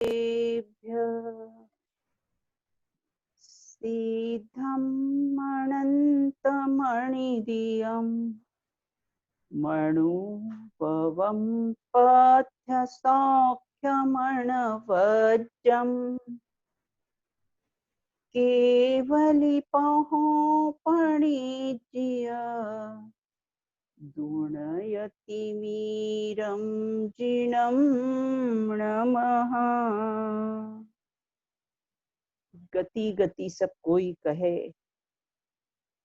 सिद्धम् अनन्तमणिदियम् मणुपवं पथ्य सौख्यमणवज्रम् केवलिपहो पणिज्य दुणयति वीरं जिनं नमः। गति गति सब कोई कहे,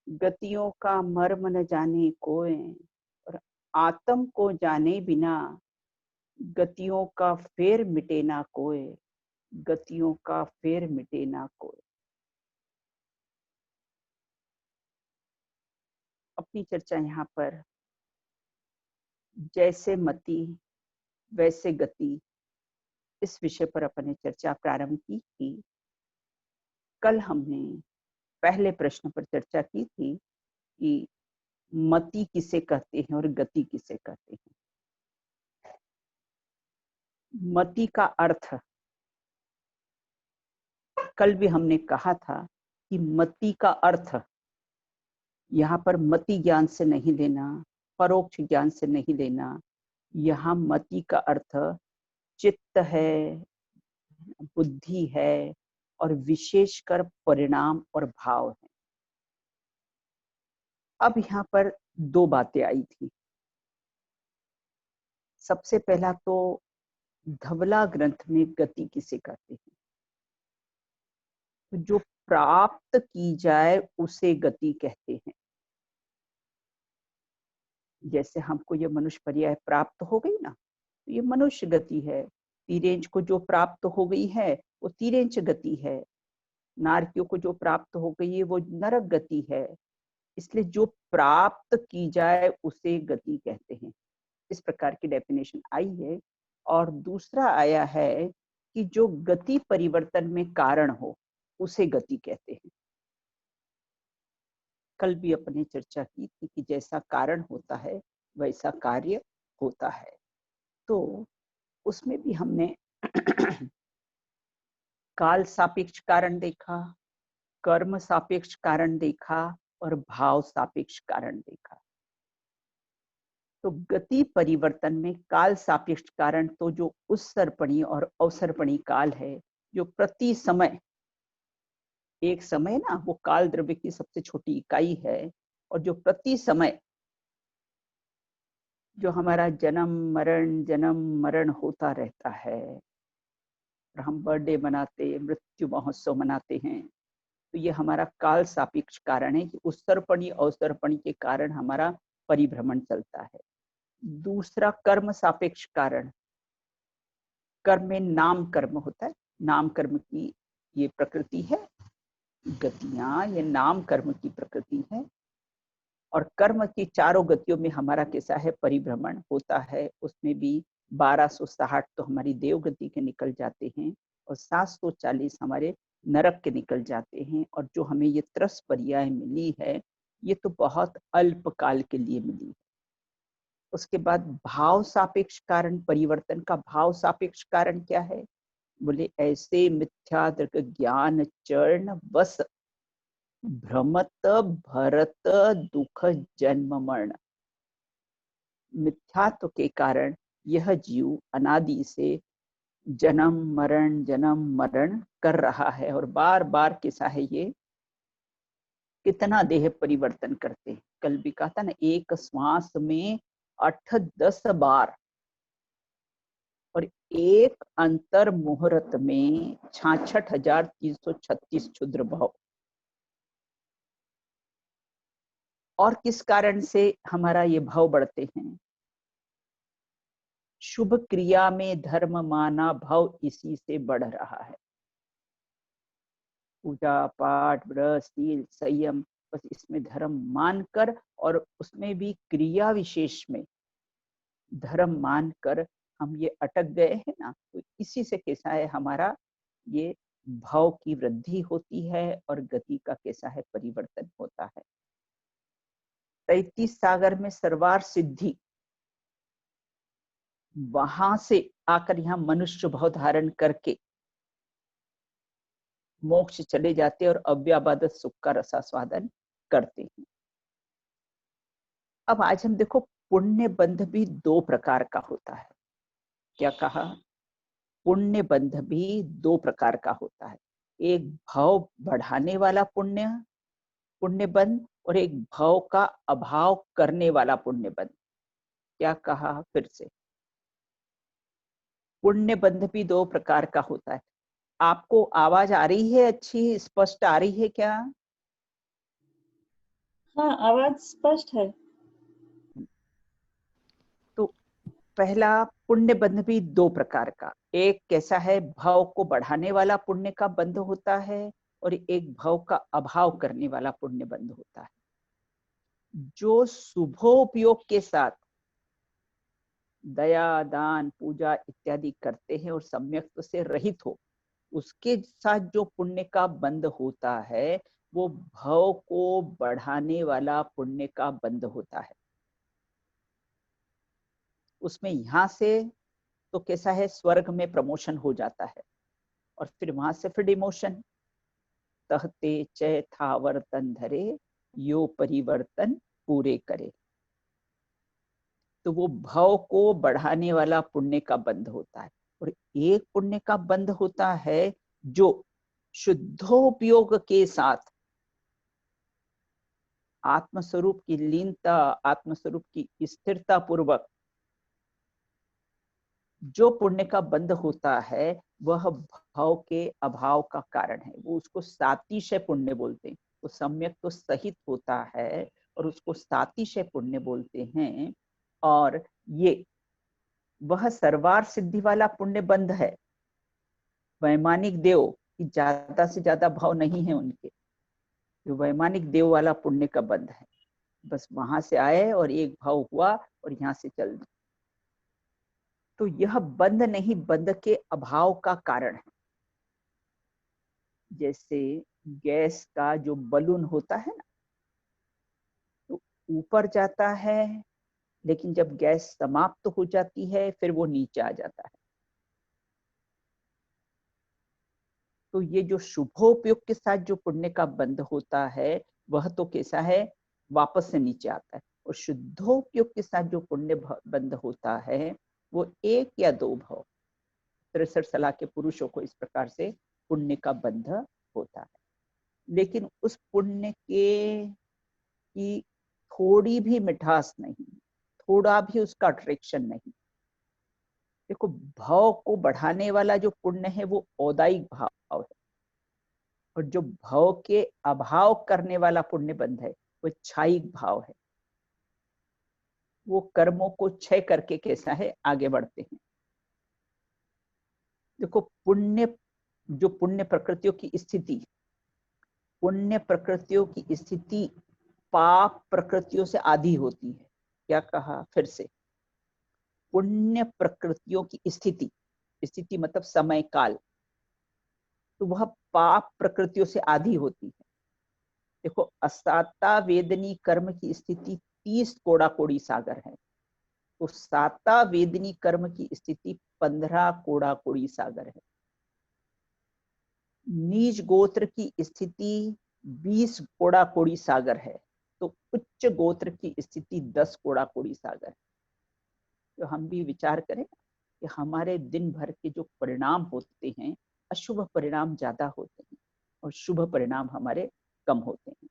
गतियों का मर्म न जाने कोय, और आत्म को जाने बिना गतियों का फेर मिटे ना कोय, गतियों का फेर मिटे ना कोय। अपनी चर्चा यहाँ पर जैसे मति वैसे गति, इस विषय पर अपने चर्चा प्रारंभ की थी। कल हमने पहले प्रश्न पर चर्चा की थी कि मति किसे कहते हैं और गति किसे कहते हैं। मति का अर्थ, कल भी हमने कहा था कि मति का अर्थ यहाँ पर मति ज्ञान से नहीं लेना, परोक्ष ज्ञान से नहीं लेना। यहाँ मति का अर्थ चित्त है, बुद्धि है और विशेषकर परिणाम और भाव है। अब यहाँ पर दो बातें आई थी। सबसे पहला तो धवला ग्रंथ में गति किसे कहते हैं, तो जो प्राप्त की जाए उसे गति कहते हैं। जैसे हमको ये मनुष्य पर्याय प्राप्त हो गई ना, तो ये मनुष्य गति है। तिरेंच को जो प्राप्त हो गई है वो तिरेंच गति है। नारकियों को जो प्राप्त हो गई है वो नरक गति है। इसलिए जो प्राप्त की जाए उसे गति कहते हैं। इस प्रकार की डेफिनेशन आई है। और दूसरा आया है कि जो गति परिवर्तन में कारण हो उसे गति कहते हैं। कल भी अपने चर्चा की थी कि जैसा कारण होता है वैसा कार्य होता है। तो उसमें भी हमने काल सापेक्ष कारण देखा, कर्म सापेक्ष कारण देखा और भाव सापेक्ष कारण देखा। तो गति परिवर्तन में काल सापेक्ष कारण तो जो उत्सर्पणी और अवसर्पणी काल है, जो प्रति समय, एक समय ना वो काल द्रव्य की सबसे छोटी इकाई है, और जो प्रति समय जो हमारा जन्म मरण होता रहता है, और हम बर्थडे मनाते, मृत्यु महोत्सव मनाते हैं, तो ये हमारा काल सापेक्ष कारण है कि उत्सर्पणी अवसर्पणी के कारण हमारा परिभ्रमण चलता है। दूसरा कर्म सापेक्ष कारण, कर्म में नाम कर्म होता है, नाम कर्म की ये प्रकृति है, गतियां ये नाम कर्म की प्रकृति है। और कर्म की चारों गतियों में हमारा कैसा है, परिभ्रमण होता है। उसमें भी 1260 तो हमारी देव गति के निकल जाते हैं और 740 हमारे नरक के निकल जाते हैं। और जो हमें ये त्रस पर्याय मिली है ये तो बहुत अल्प काल के लिए मिली है। उसके बाद भाव सापेक्ष कारण परिवर्तन का भाव सापेक्ष कारण क्या है, बोले ऐसे मिथ्या दृक ज्ञान चरण बस भ्रमत भरत दुख जन्म मरण। मिथ्यात्व के कारण यह जीव अनादि से जन्म मरण कर रहा है, और बार बार कैसा है ये कितना देह परिवर्तन करते हैं। कल भी कहा था ना, एक श्वास में 8-10 बार, और एक अंतर मुहूर्त में 66,336 क्षुद्र भाव। और किस कारण से हमारा ये भाव बढ़ते हैं, शुभ क्रिया में धर्म माना भाव इसी से बढ़ रहा है। पूजा पाठ व्रत शील संयम, बस इसमें धर्म मानकर, और उसमें भी क्रिया विशेष में धर्म मानकर हम ये अटक गए हैं ना, तो इसी से कैसा है हमारा ये भाव की वृद्धि होती है और गति का कैसा है परिवर्तन होता है। 33 सागर में सर्वार सिद्धि, वहां से आकर यहाँ मनुष्य भाव धारण करके मोक्ष चले जाते और अव्याबादत सुख का रसास्वादन करते हैं। अब आज हम देखो, पुण्य बंध भी दो प्रकार का होता है। क्या कहा? पुण्य बंध भी दो प्रकार का होता है। एक भाव बढ़ाने वाला पुण्य पुण्य बंध और एक भाव का अभाव करने वाला पुण्य बंध। क्या कहा? फिर से, पुण्य बंध भी दो प्रकार का होता है। आपको आवाज आ रही है? अच्छी स्पष्ट आ रही है क्या? हाँ, आवाज स्पष्ट है। तो पहला, पुण्य बंध भी दो प्रकार का। एक कैसा है? भाव को बढ़ाने वाला पुण्य का बंध होता है और एक भाव का अभाव करने वाला पुण्य बंध होता है। जो शुभोपयोग के साथ दया, दान, पूजा इत्यादि करते हैं और सम्यक्त से रहित हो, उसके साथ जो पुण्य का बंध होता है वो भाव को बढ़ाने वाला पुण्य का बंध होता है। उसमें यहां से तो कैसा है, स्वर्ग में प्रमोशन हो जाता है और फिर वहां से फिर डिमोशन। तहते चय थावर्तन धरे, यो परिवर्तन पूरे करे। तो वो भाव को बढ़ाने वाला पुण्य का बंध होता है। और एक पुण्य का बंध होता है जो शुद्धोपयोग के साथ आत्मस्वरूप की लीनता, आत्मस्वरूप की स्थिरता पूर्वक जो पुण्य का बंध होता है वह भाव के अभाव का कारण है। वो उसको सातिशय पुण्य बोलते हैं। वो सम्यक तो सहित होता है और उसको सातिशय पुण्य बोलते हैं। और ये वह सर्वार सिद्धि वाला पुण्य बंध है। वैमानिक देव की ज्यादा से ज्यादा भाव नहीं है उनके, जो वैमानिक देव वाला पुण्य का बंध है। बस वहां से आए और एक भाव हुआ और यहाँ से चल दिए। तो यह बंध नहीं, बंध के अभाव का कारण है। जैसे गैस का जो बलून होता है ना, तो ऊपर जाता है, लेकिन जब गैस समाप्त हो जाती है फिर वो नीचे आ जाता है। तो ये जो शुभोपयोग के साथ जो पुण्य का बंध होता है वह तो कैसा है, वापस से नीचे आता है। और शुद्धोपयोग के साथ जो पुण्य बंध होता है वो एक या दो भाव, 63 सलाह के पुरुषों को इस प्रकार से पुण्य का बंध होता है। लेकिन उस पुण्य के की थोड़ी भी मिठास नहीं, थोड़ा भी उसका अट्रैक्शन नहीं। देखो, भाव को बढ़ाने वाला जो पुण्य है वो औदायिक भाव है और जो भाव के अभाव करने वाला पुण्य बंध है वो छायिक भाव है। वो कर्मों को क्षय करके कैसा है, आगे बढ़ते हैं। देखो, पुण्य, जो पुण्य प्रकृतियों की स्थिति, पुण्य प्रकृतियों की स्थिति पाप प्रकृतियों से आधी होती है। क्या कहा? फिर से, पुण्य प्रकृतियों की स्थिति, स्थिति मतलब समय काल, तो वह पाप प्रकृतियों से आधी होती है। देखो, असाता वेदनी कर्म की स्थिति 30 कोड़ा कोड़ी सागर है, तो साता वेदनी कर्म की स्थिति 15 कोड़ा कोड़ी सागर है। नीच गोत्र की स्थिति 20 कोड़ा कोड़ी सागर है, तो उच्च गोत्र की स्थिति 10 कोड़ा कोड़ी सागर है। तो हम भी विचार करें कि हमारे दिन भर के जो परिणाम होते हैं, अशुभ परिणाम ज्यादा होते हैं और शुभ परिणाम हमारे कम होते हैं।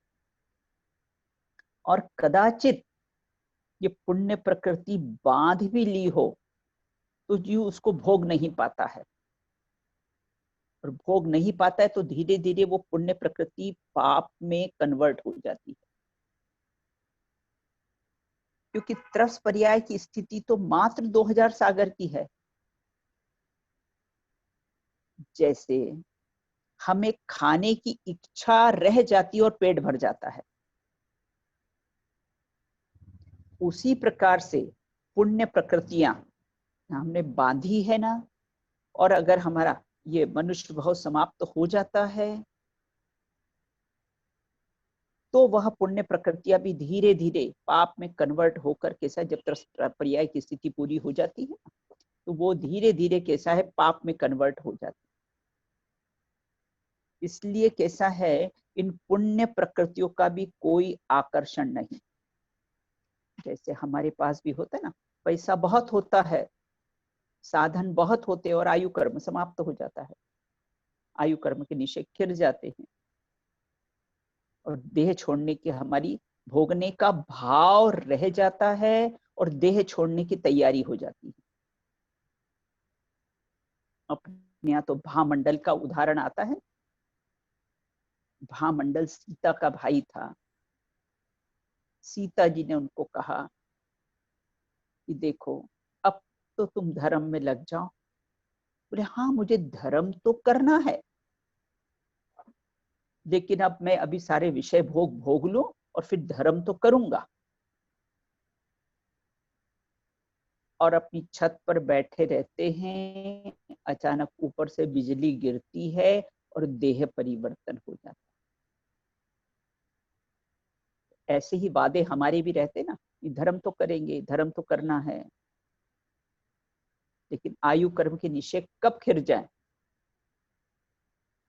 और कदाचित ये पुण्य प्रकृति बांध भी ली हो तो जीव उसको भोग नहीं पाता है, और भोग नहीं पाता है तो धीरे धीरे वो पुण्य प्रकृति पाप में कन्वर्ट हो जाती है। क्योंकि त्रस पर्याय की स्थिति तो मात्र 2000 सागर की है। जैसे हमें खाने की इच्छा रह जाती और पेट भर जाता है, उसी प्रकार से पुण्य प्रकृतियां हमने बांधी है ना, और अगर हमारा ये मनुष्य भाव समाप्त हो जाता है तो वह पुण्य प्रकृतियां भी धीरे धीरे पाप में कन्वर्ट होकर कैसा, जब तक पर्याय की स्थिति पूरी हो जाती है तो वो धीरे धीरे कैसा है, पाप में कन्वर्ट हो जाती है। इसलिए कैसा है, इन पुण्य प्रकृतियों का भी कोई आकर्षण नहीं। जैसे हमारे पास भी होता है ना, पैसा बहुत होता है, साधन बहुत होते और आयु कर्म समाप्त हो जाता है, आयु कर्म के निश्चय खिर जाते हैं और देह छोड़ने की हमारी भोगने का भाव रह जाता है और देह छोड़ने की तैयारी हो जाती है। अपने यहाँ तो भामंडल का उदाहरण आता है। भामंडल सीता का भाई था। सीता जी ने उनको कहा कि देखो अब तो तुम धर्म में लग जाओ। बोले हाँ मुझे धर्म तो करना है, लेकिन अब मैं अभी सारे विषय भोग भोग लूं और फिर धर्म तो करूंगा। और अपनी छत पर बैठे रहते हैं, अचानक ऊपर से बिजली गिरती है और देह परिवर्तन हो जाता है। ऐसे ही वादे हमारे भी रहते ना, धर्म तो करेंगे, धर्म तो करना है, लेकिन आयु कर्म के निश्चय कब खिर जाए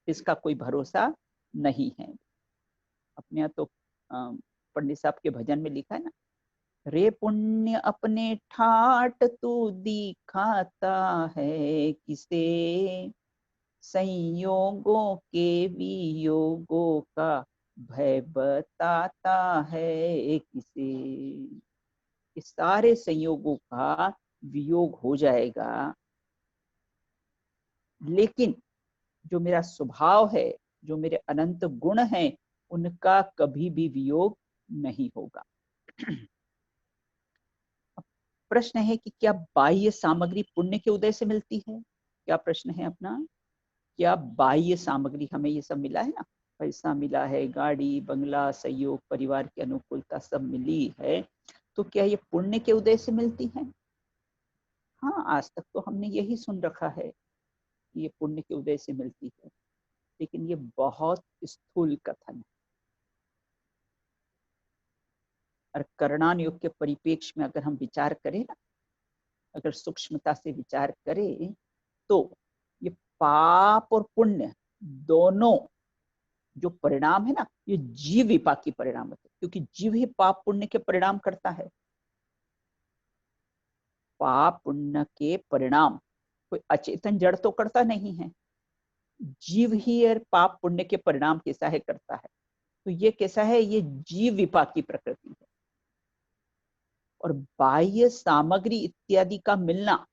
इसका कोई भरोसा नहीं है। अपने यहाँ तो पंडित साहब के भजन में लिखा है ना, रे पुण्य अपने ठाट तू दिखाता है किसे, संयोगों के वियोगों का भय बताता है किसे। इस सारे संयोगों का वियोग हो जाएगा, लेकिन जो मेरा स्वभाव है, जो मेरे अनंत गुण हैं, उनका कभी भी वियोग नहीं होगा। प्रश्न है कि क्या बाह्य सामग्री पुण्य के उदय से मिलती है? क्या प्रश्न है अपना? क्या बाह्य सामग्री हमें ये सब मिला है ना, पैसा मिला है, गाड़ी बंगला सहयोग परिवार की अनुकूलता सब मिली है, तो क्या ये पुण्य के उदय से मिलती है? हाँ, आज तक तो हमने यही सुन रखा है कि ये पुण्य के उदय से मिलती है, लेकिन ये बहुत स्थूल कथन है। और करणान योग के परिप्रेक्ष्य में अगर हम विचार करें ना, अगर सूक्ष्मता से विचार करें, तो ये पाप और पुण्य दोनों जो परिणाम है ना, ये जीव विपाकी परिणाम होते हैं, क्योंकि जीव ही पाप पुण्य के परिणाम करता है। पाप पुण्य के परिणाम कोई अचेतन जड़ तो करता नहीं है, जीव ही पाप पुण्य के परिणाम कैसा है करता है। तो ये कैसा है, ये जीव विपाकी प्रकृति है। और बाह्य सामग्री इत्यादि का मिलना,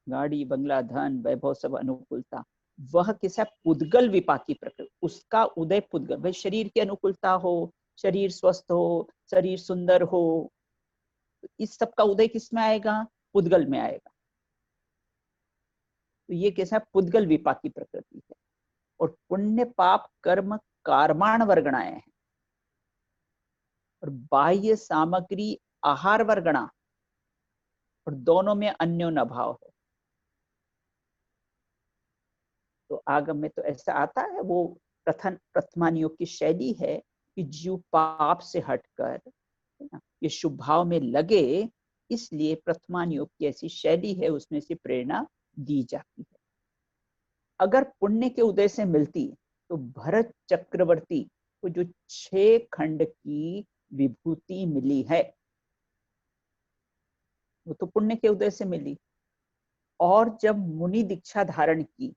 गाड़ी बंगला धन वैभव सब अनुकूलता, वह कैसा पुद्गल विपाकी प्रकृति, उसका उदय पुद्गल, भाई शरीर की अनुकूलता हो, शरीर स्वस्थ हो, शरीर सुंदर हो, तो इस सब का उदय किस में आएगा? पुद्गल में आएगा। तो ये कैसा पुद्गल विपाकी प्रकृति है। और पुण्य पाप कर्म कार्माण वर्गणाएं हैं, और बाह्य सामग्री आहार वर्गणा, और दोनों में अन्योन्य भाव है। तो आगम में तो ऐसा आता है, वो प्रथमान योग की शैली है कि जीव पाप से हटकर ये शुभ भाव में लगे, इसलिए प्रथमान योग की ऐसी शैली है, उसमें से प्रेरणा दी जाती है। अगर पुण्य के उदय से मिलती तो भरत चक्रवर्ती को जो 6 खंड की विभूति मिली है, वो तो पुण्य के उदय से मिली। और जब मुनि दीक्षा धारण की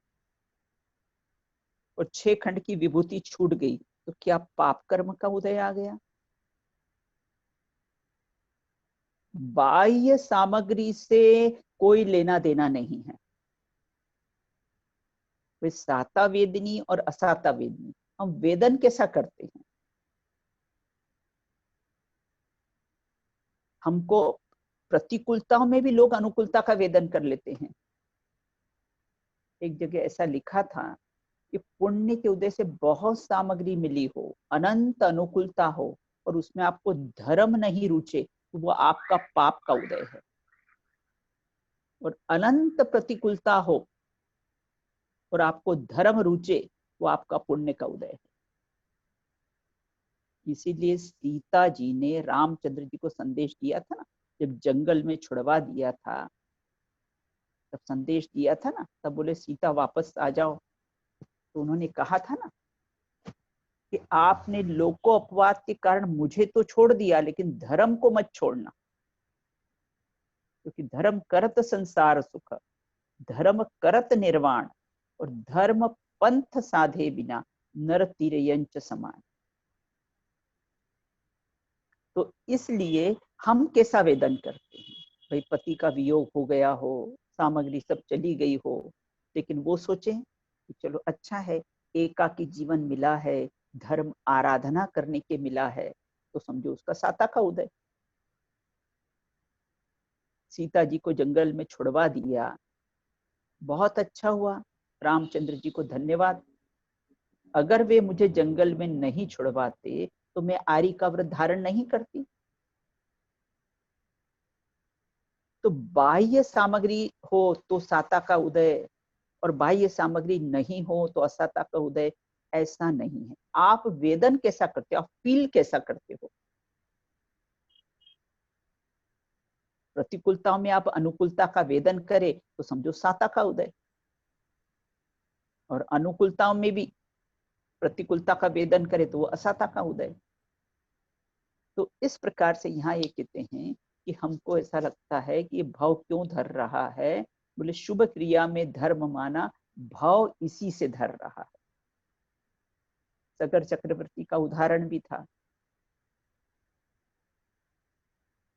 और 6 खंड की विभूति छूट गई, तो क्या पाप कर्म का उदय आ गया? बाह्य सामग्री से कोई लेना देना नहीं है। वे साता वेदनी और असाता वेदनी, हम वेदन कैसा करते हैं, हमको प्रतिकूलताओं में भी लोग अनुकूलता का वेदन कर लेते हैं। एक जगह ऐसा लिखा था कि पुण्य के उदय से बहुत सामग्री मिली हो, अनंत अनुकूलता हो, और उसमें आपको धर्म नहीं रुचे, तो वो आपका पाप का उदय है। और अनंत प्रतिकूलता हो और आपको धर्म रुचे, वो आपका पुण्य का उदय है। इसीलिए सीता जी ने रामचंद्र जी को संदेश दिया था ना, जब जंगल में छुड़वा दिया था, तब संदेश दिया था ना, तब बोले सीता वापस आ जाओ। तो उन्होंने कहा था ना कि आपने लोको अपवाद के कारण मुझे तो छोड़ दिया, लेकिन धर्म को मत छोड़ना, क्योंकि धर्म करत संसार सुख, धर्म करत निर्वाण, और धर्म पंथ साधे बिना नर तिरयंच समान। तो इसलिए हम कैसा वेदन करते हैं, भाई पति का वियोग हो गया हो, सामग्री सब चली गई हो, लेकिन वो सोचें कि चलो अच्छा है, एकाकी जीवन मिला है, धर्म आराधना करने के मिला है, तो समझो उसका साता का उदय। सीता जी को जंगल में छुड़वा दिया, बहुत अच्छा हुआ, रामचंद्र जी को धन्यवाद। अगर वे मुझे जंगल में नहीं छुड़वाते तो मैं आरी का व्रत धारण नहीं करती। तो बाह्य सामग्री हो तो साता का उदय, और बाह्य सामग्री नहीं हो तो असाता का उदय, ऐसा नहीं है। आप वेदन कैसा करते हो, आप फील कैसा करते हो। प्रतिकूलताओं में आप अनुकूलता का वेदन करें तो समझो साता का उदय, और अनुकूलताओं में भी प्रतिकूलता का वेदन करे तो वो असाता का उदय। तो इस प्रकार से यहाँ ये कहते हैं कि हमको ऐसा लगता है कि ये भाव क्यों धर रहा है, बोले शुभ क्रिया में धर्म माना, भाव इसी से धर रहा है। सगर चक्रवर्ती का उदाहरण भी था।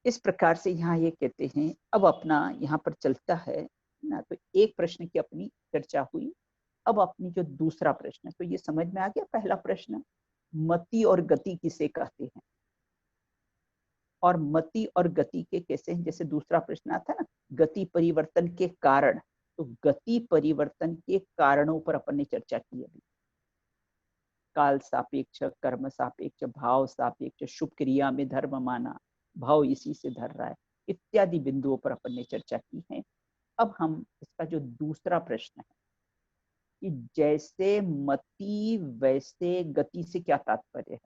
इस प्रकार से यहाँ ये कहते हैं। अब अपना यहाँ पर चलता है ना, तो एक प्रश्न की अपनी चर्चा हुई। अब अपनी जो दूसरा प्रश्न, तो ये समझ में आ गया। पहला प्रश्न, मति और गति किसे कहते हैं, और मति और गति के कैसे हैं। जैसे दूसरा प्रश्न आता है ना, गति परिवर्तन के कारण, तो गति परिवर्तन के कारणों पर अपन ने चर्चा की अभी। काल सापेक्ष, कर्म सापेक्ष, भाव सापेक्ष, शुभ क्रिया में धर्म माना, भाव इसी से धर रहा है, इत्यादि बिंदुओं पर अपन ने चर्चा की है। अब हम इसका जो दूसरा प्रश्न है कि जैसे मति वैसे गति से क्या तात्पर्य है।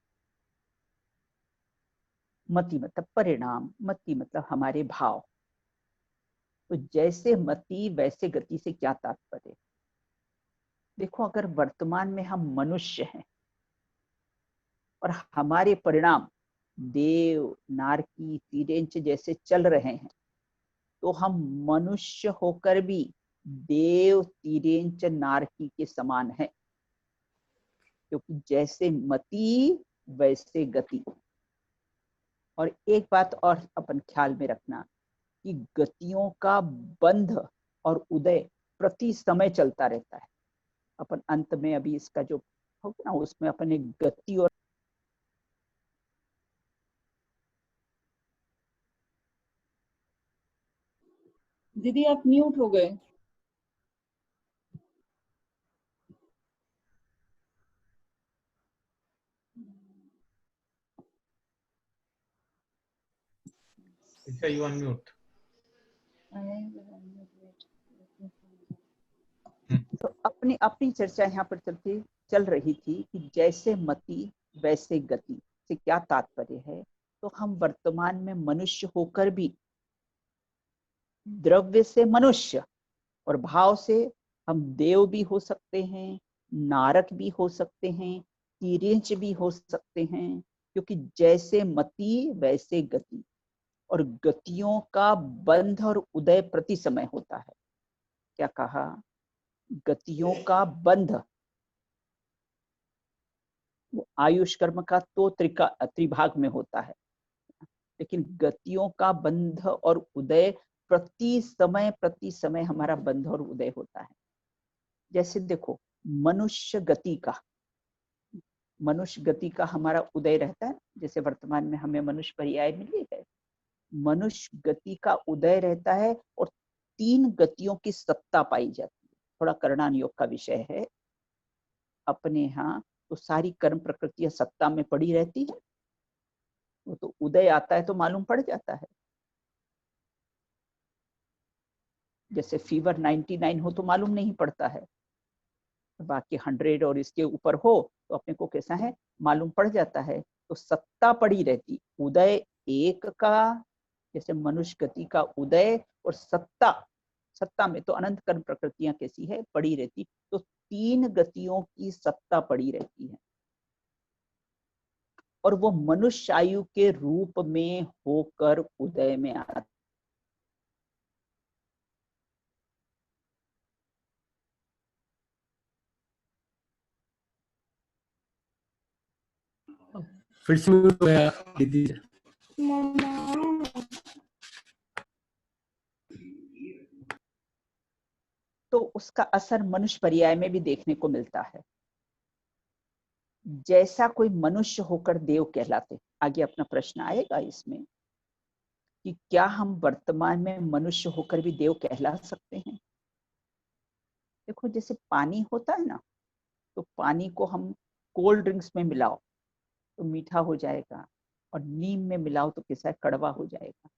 मति मतलब परिणाम, मति मतलब हमारे भाव। तो जैसे मति वैसे गति से क्या तात्पर्य। देखो, अगर वर्तमान में हम मनुष्य हैं और हमारे परिणाम देव, नारकी, तिर्यंच जैसे चल रहे हैं, तो हम मनुष्य होकर भी देव, तिर्यंच, नारकी के समान है, क्योंकि जैसे मति वैसे गति। और एक बात और अपन ख्याल में रखना कि गतियों का बंध और उदय प्रति समय चलता रहता है। अपन अंत में अभी इसका जो होगा ना, उसमें अपन एक गति और दीदी आप म्यूट हो गए। Isha, you unmute. तो अपनी अपनी चर्चा यहाँ पर चल रही थी कि जैसे मति वैसे गति से क्या तात्पर्य है। तो हम वर्तमान में मनुष्य होकर भी द्रव्य से मनुष्य और भाव से हम देव भी हो सकते हैं, नारक भी हो सकते हैं, तिर्यंच भी हो सकते हैं, क्योंकि जैसे मति वैसे गति, और गतियों का बंध और उदय प्रति समय होता है। क्या कहा, गतियों का बंध, आयुष कर्म का तो त्रिभाग में होता है, लेकिन गतियों का बंध और उदय प्रति समय हमारा बंध और उदय होता है। जैसे देखो, मनुष्य गति का हमारा उदय रहता है। जैसे वर्तमान में हमें मनुष्य पर्याय मिली है, मनुष्य गति का उदय रहता है, और 3 गतियों की सत्ता पाई जाती है। थोड़ा करणान योग का विषय है अपने यहाँ। तो सारी कर्म प्रकृतियां सत्ता में पड़ी रहती है, वो तो उदय आता है तो मालूम पड़ जाता है। जैसे फीवर 99 हो तो मालूम नहीं पड़ता है, बाकी 100 और इसके ऊपर हो तो अपने को कैसा है मालूम पड़ जाता है। तो सत्ता पड़ी रहती, उदय एक का, जैसे मनुष्य गति का उदय, और सत्ता में तो अनंत कर्म प्रकृतियां कैसी है पड़ी रहती। तो तीन गतियों की सत्ता पड़ी रहती है और वो मनुष्य आयु के रूप में होकर उदय में आता। फिर से म्यूट हो गया दीदी। तो उसका असर मनुष्य पर्याय में भी देखने को मिलता है। जैसा कोई मनुष्य होकर देव कहलाते। आगे अपना प्रश्न आएगा इसमें कि क्या हम वर्तमान में मनुष्य होकर भी देव कहला सकते हैं। देखो जैसे पानी होता है ना, तो पानी को हम कोल्ड ड्रिंक्स में मिलाओ तो मीठा हो जाएगा और नीम में मिलाओ तो कैसा कड़वा हो जाएगा।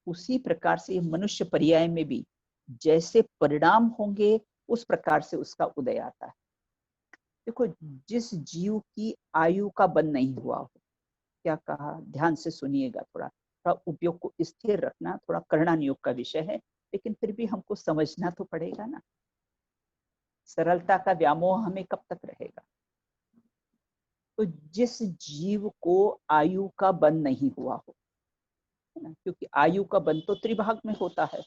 उसी प्रकार से मनुष्य पर्याय में भी जैसे परिणाम होंगे उस प्रकार से उसका उदय आता है। देखो जिस जीव की आयु का बंध नहीं हुआ हो, क्या कहा, ध्यान से सुनिएगा, थोड़ा थोड़ा उपयोग को स्थिर रखना, थोड़ा करना नियोग का विषय है, लेकिन फिर भी हमको समझना तो पड़ेगा ना। सरलता का व्यामोह हमें कब तक रहेगा। तो जिस जीव को आयु का बंध नहीं हुआ हो, है ना, क्योंकि आयु का बंध तो त्रिभाग में होता है,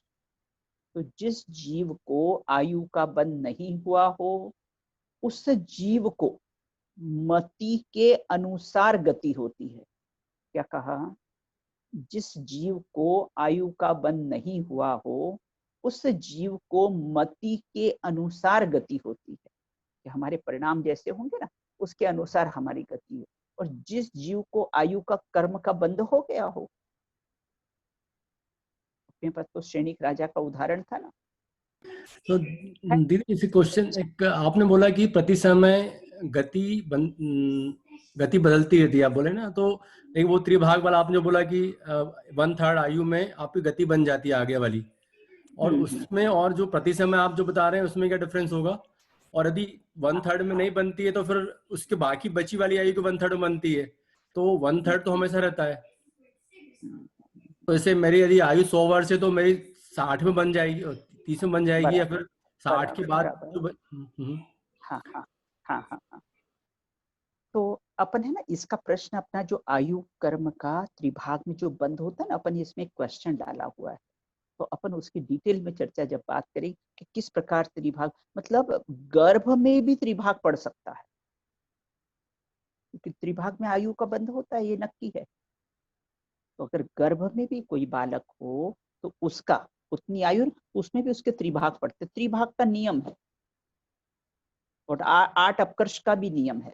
तो जिस जीव को आयु का बंध नहीं हुआ हो उस जीव को मति के अनुसार गति होती है। क्या कहा, जिस जीव को आयु का बंध नहीं हुआ हो उस जीव को मति के अनुसार गति होती है कि हमारे परिणाम जैसे होंगे ना उसके अनुसार हमारी गति हो। और जिस जीव को आयु का कर्म का बंध हो गया हो, अपने पास तो श्रेणिक राजा का उदाहरण था ना। तो दीदी इसी क्वेश्चन एक आपने बोला कि प्रति समय गति बदलती रहती है, आप बोले ना, तो एक वो त्रिभाग वाला आपने जो बोला कि 1/3 आयु में आपकी गति बन जाती है आगे वाली, और उसमें और जो प्रति समय आप जो बता रहे हैं उसमें क्या डिफरेंस होगा। और यदि 1/3 में नहीं बनती है तो फिर उसके बाकी बची वाली आयु तो 1/3 में बनती है, तो 1/3 तो हमेशा रहता है। तो जैसे मेरी यदि आयु 100 वर्ष है तो मेरी 60 में बन जाएगी और 30 में बन जाएगी, या फिर 60 के बाद जो हाँ हाँ हाँ हाँ हाँ। तो अपन है ना, इसका प्रश्न अपना जो आयु कर्म का त्रिभाग में जो बंध होता है ना, अपन इसमें एक क्वेश्चन डाला हुआ है, तो अपन उसकी डिटेल में चर्चा जब बात करें कि किस प्रकार त्रिभाग, मतलब गर्भ में भी त्रिभाग पड़ सकता है, क्योंकि त्रिभाग में आयु का बंध होता है, ये नक्की है। तो अगर गर्भ में भी कोई बालक हो तो उसका उतनी आयु, उसमें भी उसके त्रिभाग पड़ते, त्रिभाग का नियम है और 8 अपकर्ष का भी नियम है।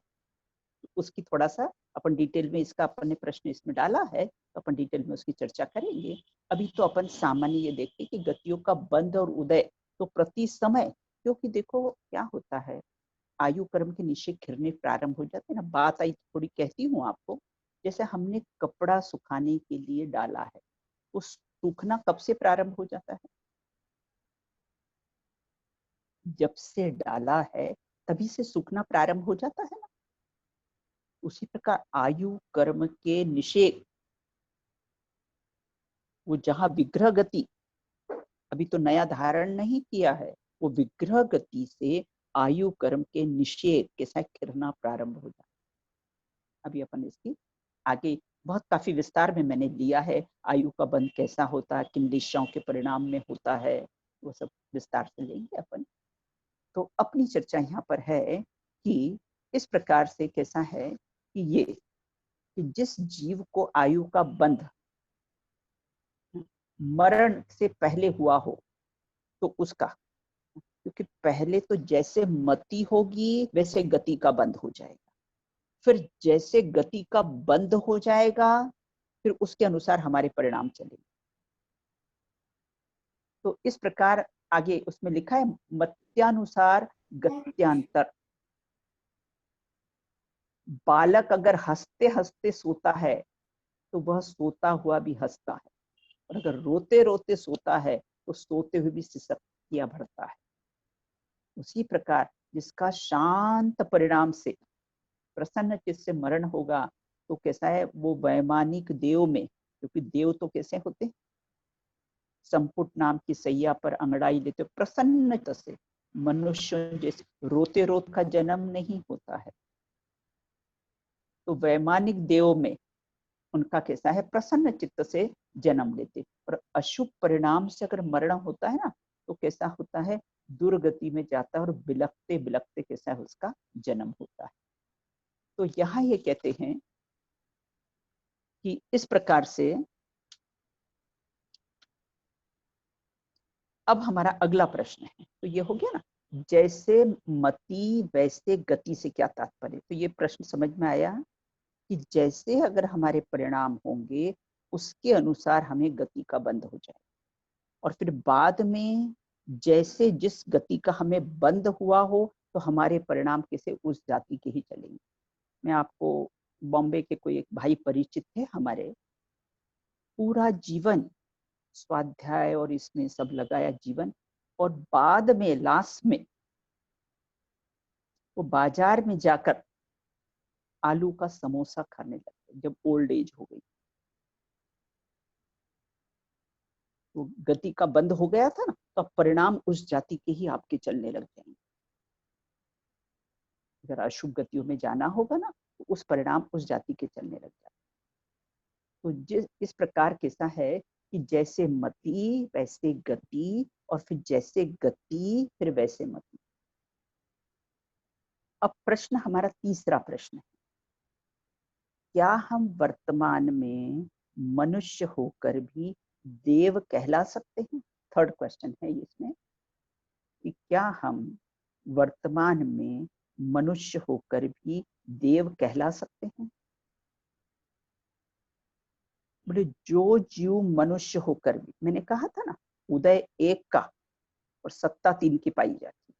उसकी थोड़ा सा अपन डिटेल में, इसका अपन ने प्रश्न इसमें डाला है तो अपन डिटेल में उसकी चर्चा करेंगे। अभी तो अपन सामान्य ये देखते कि गतियों का बंध और उदय तो प्रति समय, क्योंकि देखो क्या होता है, आयु कर्म के निश्चय घिरने प्रारंभ हो जाते हैं ना। बात आई थोड़ी कहती हूँ आपको, जैसे हमने कपड़ा सुखाने के लिए डाला है, तो सूखना कब से प्रारंभ हो जाता है, जब से डाला है तभी से सूखना प्रारंभ हो जाता है ना। उसी प्रकार आयु कर्म के निषेध, वो जहां विग्रह गति, अभी तो नया धारण नहीं किया है, वो विग्रह गति से आयु कर्म के निषेध के साथ घिरना प्रारंभ हो जाता है। अभी अपन इसकी आगे बहुत काफी विस्तार में मैंने लिया है, आयु का बंध कैसा होता है, किन दिशाओं के परिणाम में होता है, वो सब विस्तार से लेंगे अपन। तो अपनी चर्चा यहाँ पर है कि इस प्रकार से कैसा है कि ये कि जिस जीव को आयु का बंध मरण से पहले हुआ हो तो उसका, क्योंकि पहले तो जैसे मति होगी वैसे गति का बंध हो जाएगा, फिर जैसे गति का बंध हो जाएगा फिर उसके अनुसार हमारे परिणाम चलेंगे। तो इस प्रकार आगे उसमें लिखा है मत्यानुसार गत्यांतर। बालक अगर हंसते हंसते सोता है तो वह सोता हुआ भी हंसता है, और अगर रोते रोते सोता है तो सोते हुए भी सिसकियां भरता है। उसी प्रकार जिसका शांत परिणाम से प्रसन्न चित्त से मरण होगा तो कैसा है, वो वैमानिक देव में, क्योंकि देव तो कैसे होते, संपुट नाम की सैया पर अंगड़ाई लेते प्रसन्नता से, मनुष्य जैसे रोते रोत का जन्म नहीं होता है। तो वैमानिक देव में उनका कैसा है, प्रसन्न चित्त से जन्म लेते, और अशुभ परिणाम से अगर मरण होता है ना तो कैसा होता है, दुर्गति में जाता है और बिलखते बिलखते कैसा है उसका जन्म होता है। तो यहाँ ये कहते हैं कि इस प्रकार से अब हमारा अगला प्रश्न है, तो ये हो गया ना, जैसे मति वैसे गति से क्या तात्पर्य। तो ये प्रश्न समझ में आया कि जैसे अगर हमारे परिणाम होंगे उसके अनुसार हमें गति का बंध हो जाए, और फिर बाद में जैसे जिस गति का हमें बंध हुआ हो तो हमारे परिणाम कैसे उस जाति के ही चलेंगे। मैं आपको बॉम्बे के कोई एक भाई परिचित थे हमारे, पूरा जीवन स्वाध्याय और इसमें सब लगाया जीवन, और बाद में लास्ट में वो बाजार में जाकर आलू का समोसा खाने लगे जब ओल्ड एज हो गई। तो गति का बंद हो गया था ना, तो परिणाम उस जाति के ही आपके चलने लग जाएंगे। अगर अशुभ गतियों में जाना होगा ना तो उस परिणाम उस जाति के चलने लग जाते। तो जिस इस प्रकार कैसा है कि जैसे मति वैसे गति, और फिर जैसे गति फिर वैसे मति। अब प्रश्न हमारा तीसरा प्रश्न है, क्या हम वर्तमान में मनुष्य होकर भी देव कहला सकते हैं। थर्ड क्वेश्चन है इसमें कि क्या हम वर्तमान में मनुष्य होकर भी देव कहला सकते हैं। बोले जो जीव मनुष्य होकर भी, मैंने कहा था ना उदय एक का और सत्ता तीन की पाई जाती,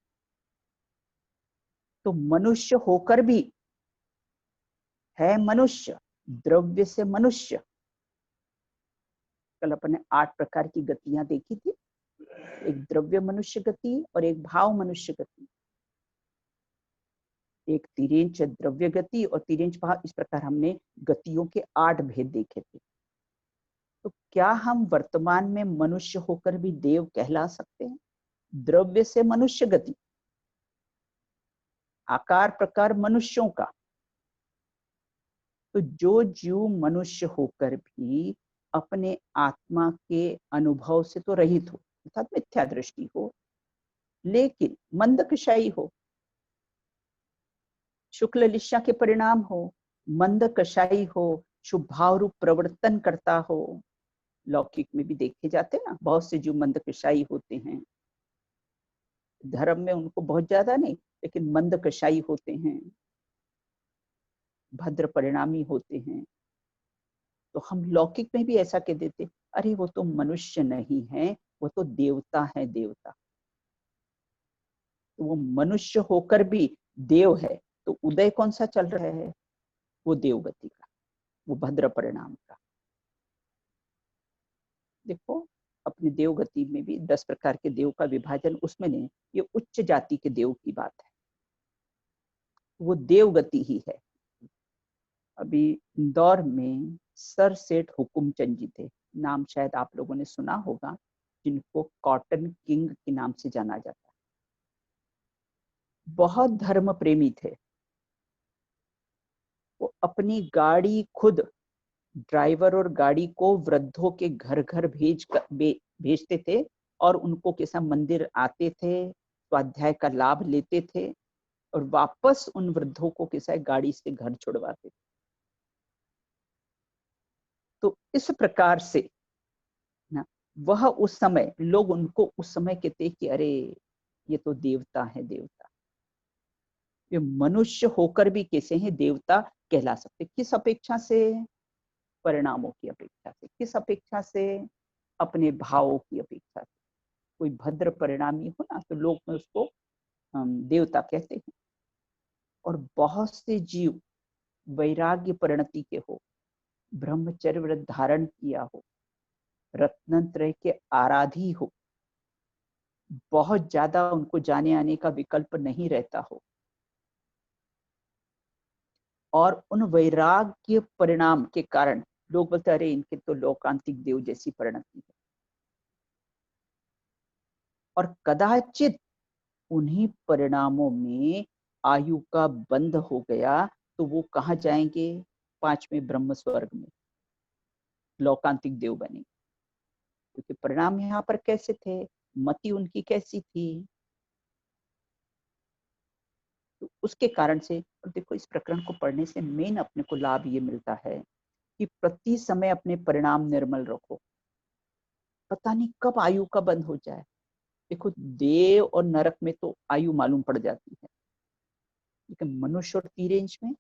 तो मनुष्य होकर भी है मनुष्य, द्रव्य से मनुष्य। कल अपन ने 8 प्रकार की गतियां देखी थी, एक द्रव्य मनुष्य गति और एक भाव मनुष्य गति, एक तिर्यंच द्रव्य गति और तिर्यंच भाव। इस प्रकार हमने गतियों के 8 भेद देखे थे। तो क्या हम वर्तमान में मनुष्य होकर भी देव कहला सकते हैं। द्रव्य से मनुष्य गति, आकार प्रकार मनुष्यों का, तो जो जीव मनुष्य होकर भी अपने आत्मा के अनुभव से तो रहित हो, अर्थात मिथ्या दृष्टि हो, लेकिन मंद कषाई हो, शुक्ल लिस्या के परिणाम हो, मंद कषाई हो, शुभ भाव रूप प्रवर्तन करता हो। लौकिक में भी देखे जाते हैं ना, बहुत से जीव मंद कषाई होते हैं, धर्म में उनको बहुत ज्यादा नहीं लेकिन मंद कषाई होते हैं, भद्र परिणामी होते हैं। तो हम लौकिक में भी ऐसा कह देते, अरे वो तो मनुष्य नहीं है, वो तो देवता है, देवता। तो वो मनुष्य होकर भी देव है, तो उदय कौन सा चल रहा है, वो देवगति का, वो भद्र परिणाम का। देखो अपनी देवगति में भी 10 प्रकार के देव का विभाजन उसमें नहीं, ये उच्च जाति के देव की बात है, वो देवगति ही है। अभी इंदौर में सर सेठ हुकुमचंद जी थे, नाम शायद आप लोगों ने सुना होगा, जिनको कॉटन किंग के नाम से जाना जाता है। बहुत धर्म प्रेमी थे, वो अपनी गाड़ी खुद ड्राइवर और गाड़ी को वृद्धों के घर घर भेजते थे, और उनको कैसा मंदिर आते थे, स्वाध्याय का लाभ लेते थे, और वापस उन वृद्धों को कैसा गाड़ी से घर छुड़वाते थे। तो इस प्रकार से ना, वह उस समय लोग उनको उस समय कहते कि अरे ये तो देवता है, देवता। ये मनुष्य होकर भी कैसे हैं देवता कहला सकते। किस अपेक्षा से, परिणामों की अपेक्षा से। किस अपेक्षा से, अपने भावों की अपेक्षा से। कोई भद्र परिणामी हो ना तो लोग उसको देवता कहते हैं। और बहुत से जीव वैराग्य परिणति के हो, ब्रह्मचर्य व्रत धारण किया हो, रत्नत्रय के आराधी हो, बहुत ज्यादा उनको जाने आने का विकल्प नहीं रहता हो, और उन वैराग्य परिणाम के कारण लोग बोलते अरे इनके तो लोकांतिक देव जैसी परिणति है। और कदाचित उन्हीं परिणामों में आयु का बंध हो गया तो वो कहाँ जाएंगे? 5वें ब्रह्म स्वर्ग में लौकांतिक देव बने, क्योंकि परिणाम यहाँ पर कैसे थे, मति उनकी कैसी थी। तो उसके कारण से, और देखो इस प्रकरण को पढ़ने से मेन अपने को लाभ ये मिलता है कि प्रति समय अपने परिणाम निर्मल रखो, पता नहीं कब आयु का बंद हो जाए। देखो देव और नरक में तो आयु मालूम पड़ जाती है, लेकिन मनुष्य और तीरेंज में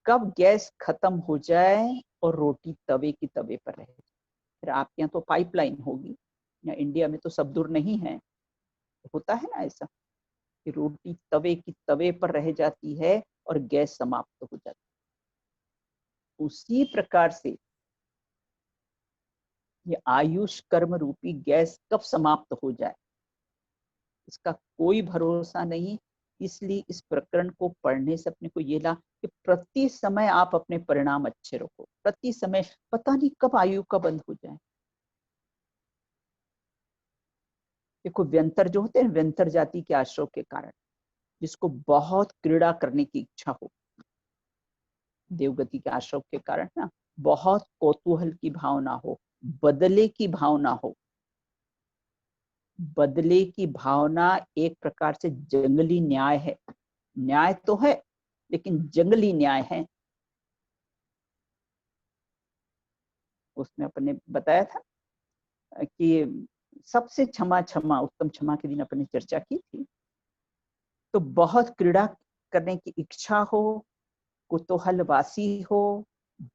कब गैस खत्म हो जाए और रोटी तवे की तवे पर रहे। फिर आपके यहाँ तो पाइपलाइन होगी, या इंडिया में तो सब दूर नहीं है, होता है ना ऐसा कि रोटी तवे की तवे पर रह जाती है और गैस समाप्त हो जाती है। उसी प्रकार से ये आयुष कर्म रूपी गैस कब समाप्त हो जाए इसका कोई भरोसा नहीं। इसलिए इस प्रकरण को पढ़ने से अपने को ये ला कि प्रति समय आप अपने परिणाम अच्छे रखो, प्रति समय पता नहीं कब आयु का बंद हो जाए। देखो व्यंतर जो होते हैं, व्यंतर जाति के आश्रय के कारण जिसको बहुत क्रीड़ा करने की इच्छा हो, देवगति के आश्रय के कारण ना बहुत कौतूहल की भावना हो, बदले की भावना हो। बदले की भावना एक प्रकार से जंगली न्याय है, न्याय तो है लेकिन जंगली न्याय है। उसमें अपने बताया था कि सबसे क्षमा क्षमा उत्तम क्षमा के दिन अपने चर्चा की थी। तो बहुत क्रीड़ा करने की इच्छा हो, कुतूहलवासी हो,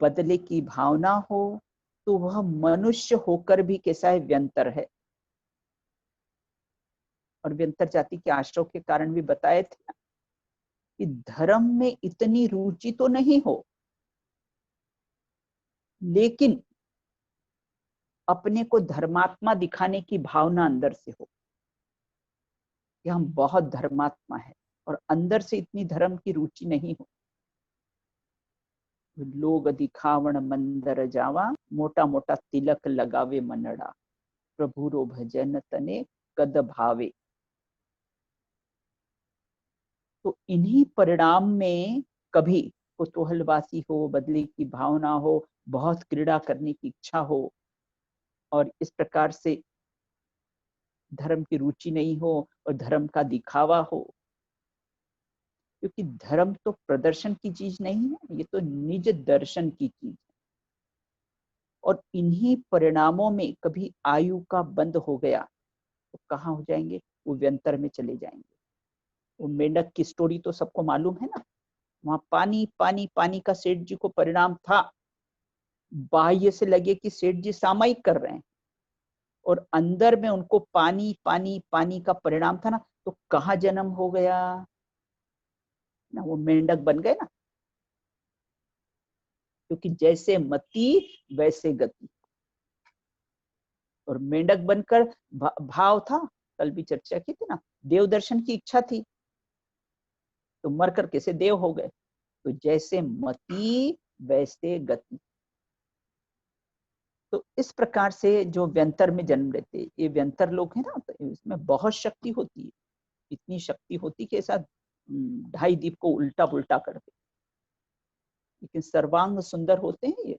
बदले की भावना हो, तो वह मनुष्य होकर भी कैसा है, व्यंतर है। और व्यंतर जाति के आश्रय के कारण भी बताए थे ना कि धर्म में इतनी रुचि तो नहीं हो, लेकिन अपने को धर्मात्मा दिखाने की भावना अंदर से हो कि हम बहुत धर्मात्मा है, और अंदर से इतनी धर्म की रुचि नहीं हो। लोग दिखावण मंदर जावा, मोटा मोटा तिलक लगावे मनड़ा, प्रभु रो भजन तने कद भावे। तो इन्हीं परिणाम में कभी कुतूहलवासी हो, बदले की भावना हो, बहुत क्रीड़ा करने की इच्छा हो, और इस प्रकार से धर्म की रुचि नहीं हो और धर्म का दिखावा हो। क्योंकि धर्म तो प्रदर्शन की चीज नहीं है, ये तो निज दर्शन की चीज है। और इन्हीं परिणामों में कभी आयु का बंद हो गया तो कहाँ हो जाएंगे, वो व्यंतर में चले जाएंगे। वो मेंढक की स्टोरी तो सबको मालूम है ना, वहां पानी पानी पानी का सेठ जी को परिणाम था, बाह्य से लगे कि सेठ जी सामायिक कर रहे हैं और अंदर में उनको पानी पानी पानी का परिणाम था ना, तो कहाँ जन्म हो गया ना, वो मेंढक बन गए ना। क्योंकि जैसे मति वैसे गति, और मेंढक बनकर भाव था, कल भी चर्चा की थी ना, देव दर्शन की इच्छा थी तो मरकर कैसे देव हो गए। तो जैसे मति वैसे गति। तो इस प्रकार से जो व्यंतर में जन्म लेते, ये व्यंतर लोग हैं ना, तो इसमें बहुत शक्ति होती है, इतनी शक्ति होती कि ऐसा 2.5 दीप को उल्टा पुल्टा कर दे। लेकिन सर्वांग सुंदर होते हैं ये,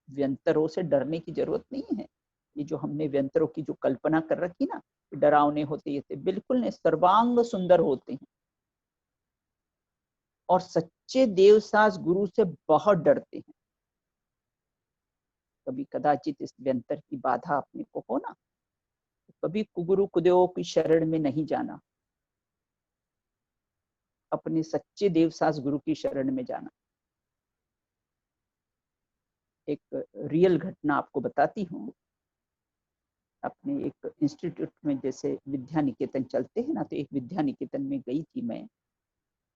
व्यंतरों से डरने की जरूरत नहीं है। ये जो हमने व्यंतरों की जो कल्पना कर रखी ना, डरावने होते ये बिल्कुल नहीं, सर्वांग सुंदर होते हैं और सच्चे देवसास गुरु से बहुत डरते हैं। कभी कदाचित इस व्यंतर की बाधा अपने को हो ना, तो कभी कुगुरु कुदेव की शरण में नहीं जाना, अपने सच्चे देवसास गुरु की शरण में जाना। एक रियल घटना आपको बताती हूँ। अपने एक इंस्टीट्यूट में जैसे विद्या निकेतन चलते हैं ना, तो एक विद्या निकेतन में गई थी मैं,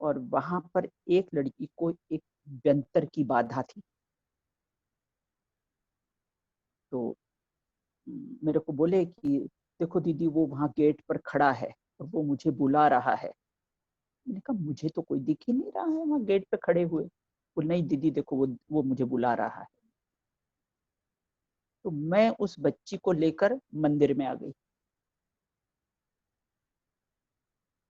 और वहां पर एक लड़की को एक व्यंतर की बाधा थी। तो मेरे को बोले कि देखो दीदी वो वहां गेट पर खड़ा है और वो मुझे बुला रहा है। मैंने कहा मुझे तो कोई दिख ही नहीं रहा है वहां गेट पे खड़े हुए। बोले नहीं दीदी देखो वो मुझे बुला रहा है। तो मैं उस बच्ची को लेकर मंदिर में आ गई,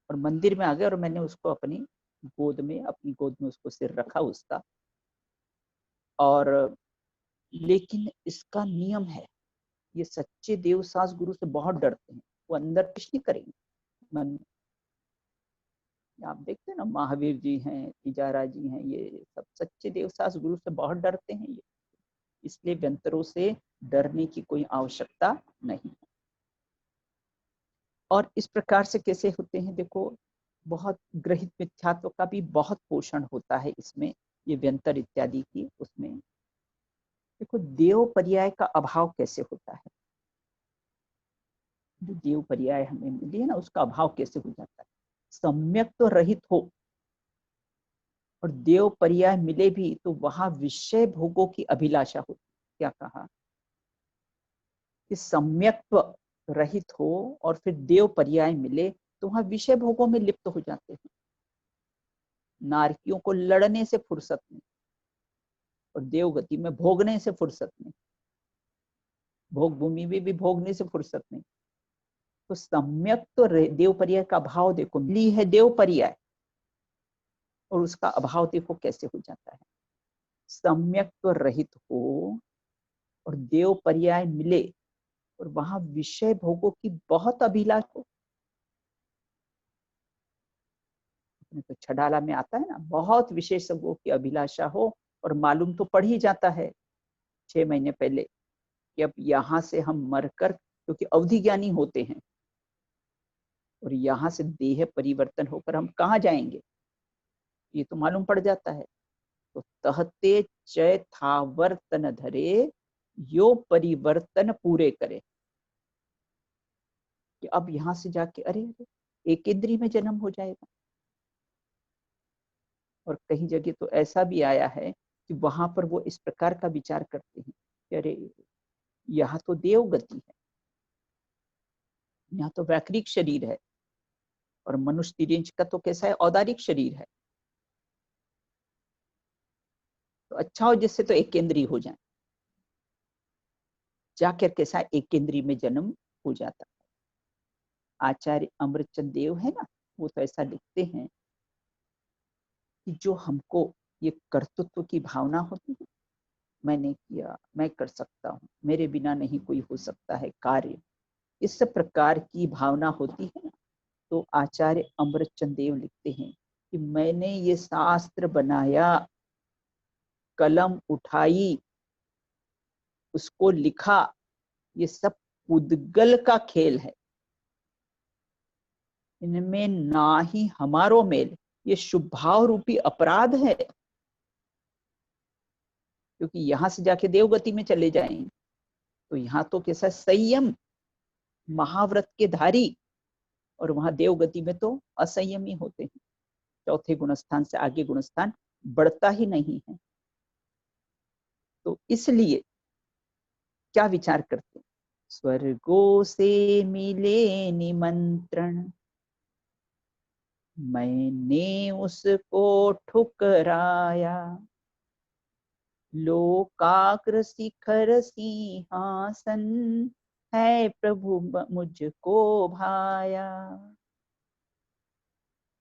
और मंदिर में आ गए और मैंने उसको अपनी गोद में उसको सिर रखा उसका। और लेकिन इसका नियम है, ये सच्चे देव सास गुरु से बहुत डरते हैं, वो अंदर कुछ नहीं करेंगे मन में। आप देखते हैं ना, महावीर जी हैं, तिजारा जी हैं, ये सब सच्चे देव सास गुरु से बहुत डरते हैं ये, इसलिए व्यंतरों से डरने की कोई आवश्यकता नहीं। और इस प्रकार से कैसे होते हैं, देखो बहुत ग्रहित मिथ्यात्व का भी बहुत पोषण होता है इसमें, ये व्यंतर इत्यादि की। उसमें देखो देव पर्याय का अभाव कैसे होता है, जो देव पर्याय हमें मिली है ना, उसका अभाव कैसे हो जाता है। सम्यक तो रहित हो और देव पर्याय मिले भी तो वहां विषय भोगों की अभिलाषा होती। क्या कहा कि सम्यक्त्व रहित हो और फिर देव पर्याय मिले तो वहां विषय भोगों में लिप्त हो जाते हैं। नारकियों को लड़ने से फुर्सत नहीं, और देवगति में भोगने से फुर्सत नहीं, भोग भूमि में भी भोगने से फुर्सत नहीं। तो सम्यक तो देव पर्याय का भाव देखो, मिली है देव पर्याय और उसका अभाव देखो कैसे हो जाता है। सम्यक तो रहित हो और देव पर्याय मिले और वहां विषय भोगों की बहुत अभिलाषा हो। तो छडाला में आता है ना, बहुत विशेषज्ञों की अभिलाषा हो, और मालूम तो पड़ ही जाता है 6 महीने पहले कि अब यहाँ से हम मरकर, क्योंकि अवधि ज्ञानी होते हैं, और यहाँ से देह परिवर्तन होकर हम कहाँ जाएंगे ये तो मालूम पड़ जाता है। तो तहते चय थावर्तन धरे, यो परिवर्तन पूरे करे, कि अब यहाँ से जाके अरे एक इंद्री में जन्म हो जाएगा। और कहीं जगह तो ऐसा भी आया है कि वहां पर वो इस प्रकार का विचार करते हैं कि अरे यहाँ तो देव गति है, यहाँ तो वैकृक शरीर है, और मनुष्य तिर्यंच का तो कैसा है, औदारिक शरीर है। तो अच्छा हो जिससे तो एक केंद्री हो जाए, जाकर कैसा एक केंद्री में जन्म हो जाता है। आचार्य अमृतचंद देव है ना, वो तो ऐसा लिखते हैं कि जो हमको ये कर्तृत्व की भावना होती है, मैंने किया, मैं कर सकता हूँ, मेरे बिना नहीं कोई हो सकता है कार्य, इस प्रकार की भावना होती है ना, तो आचार्य अमृतचंद देव लिखते हैं कि मैंने ये शास्त्र बनाया, कलम उठाई, उसको लिखा, ये सब उद्गल का खेल है, इनमें ना ही हमारो मेल, ये शुभ भाव रूपी अपराध है, क्योंकि यहां से जाके देवगति में चले जाएंगे तो यहाँ तो कैसा संयम महाव्रत के धारी, और वहां देवगति में तो असंयमी होते हैं, चौथे गुणस्थान से आगे गुणस्थान बढ़ता ही नहीं है। तो इसलिए क्या विचार करते हैं, स्वर्गों से मिले निमंत्रण, मैंने उसको ठुकराया, लोकाग्र शिखर सिंहासन है प्रभु मुझको भाया।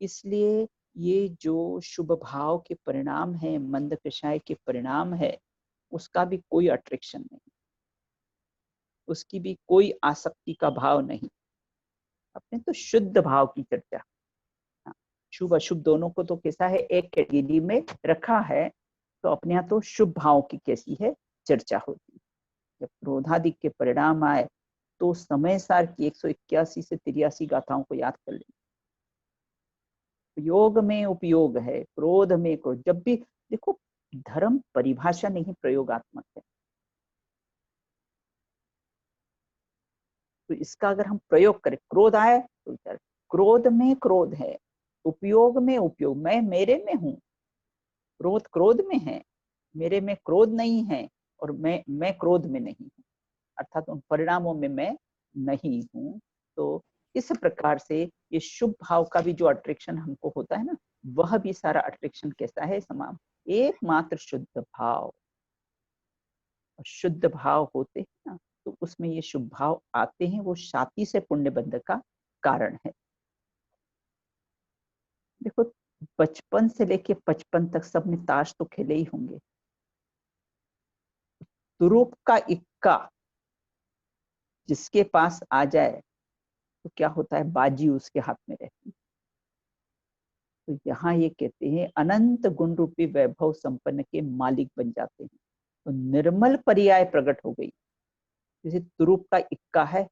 इसलिए ये जो शुभ भाव के परिणाम है, मंद कषाय के परिणाम है, उसका भी कोई अट्रैक्शन नहीं, उसकी भी कोई आसक्ति का भाव नहीं। अपने तो शुद्ध भाव की चर्चा, शुभ अशुभ दोनों को तो कैसा है एक कैटेगरी में रखा है, तो अपने यहाँ तो शुभ भाव की कैसी है चर्चा होती है। जब क्रोधादि के परिणाम आए तो समय सार की 181 से 83 गाथाओं को याद कर लें। योग में उपयोग है, क्रोध में क्रोध, जब भी देखो धर्म परिभाषा नहीं प्रयोगात्मक है, तो इसका अगर हम प्रयोग करें, क्रोध आए तो क्रोध में क्रोध है, उपयोग में उपयोग, मैं मेरे में हूं, क्रोध क्रोध में है, मेरे में क्रोध नहीं है, और मैं क्रोध में नहीं हूं, अर्थात उन परिणामों में मैं नहीं हूं। तो इस प्रकार से ये शुभ भाव का भी जो अट्रैक्शन हमको होता है ना, वह भी सारा अट्रैक्शन कैसा है, समान एकमात्र शुद्ध भाव। और शुद्ध भाव होते हैं ना, तो उसमें ये शुभ भाव आते हैं, वो छाती से पुण्य बंध का कारण है। देखो, बचपन से लेके 55 तक सबने ताश तो खेले ही होंगे। तुरुप का इक्का जिसके पास आ जाए तो क्या होता है, बाजी उसके हाथ में रहती है। तो यहाँ ये कहते हैं अनंत गुण रूपी वैभव संपन्न के मालिक बन जाते हैं। तो निर्मल पर्याय प्रकट हो गई। जैसे तुरुप का इक्का है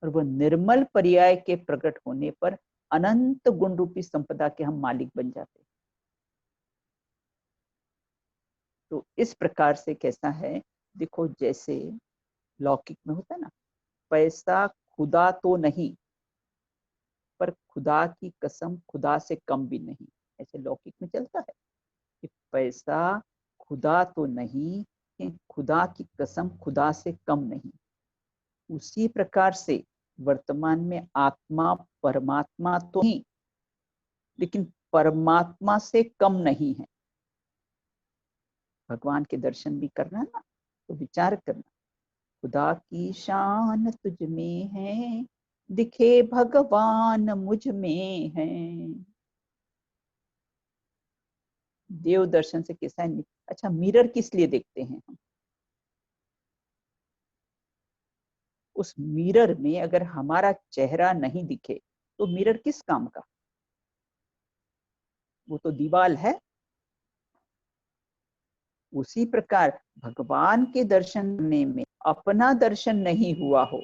और वो निर्मल पर्याय के प्रकट होने पर अनंत गुण रूपी संपदा के हम मालिक बन जाते हैं। तो इस प्रकार से कैसा है, देखो जैसे लौकिक में होता है ना, पैसा खुदा तो नहीं पर खुदा की कसम खुदा से कम भी नहीं, ऐसे लौकिक में चलता है कि पैसा खुदा तो नहीं कि खुदा की कसम खुदा से कम नहीं। उसी प्रकार से वर्तमान में आत्मा परमात्मा तो नहीं लेकिन परमात्मा से कम नहीं है। भगवान के दर्शन भी करना ना, तो विचार करना, खुदा की शान तुझ में है, दिखे भगवान मुझ में है। देव दर्शन से कैसा है। अच्छा, मिरर किस लिए देखते हैं हम? उस मिरर में अगर हमारा चेहरा नहीं दिखे तो मिरर किस काम का? वो तो दीवाल है। उसी प्रकार भगवान के दर्शन करने में अपना दर्शन नहीं हुआ हो,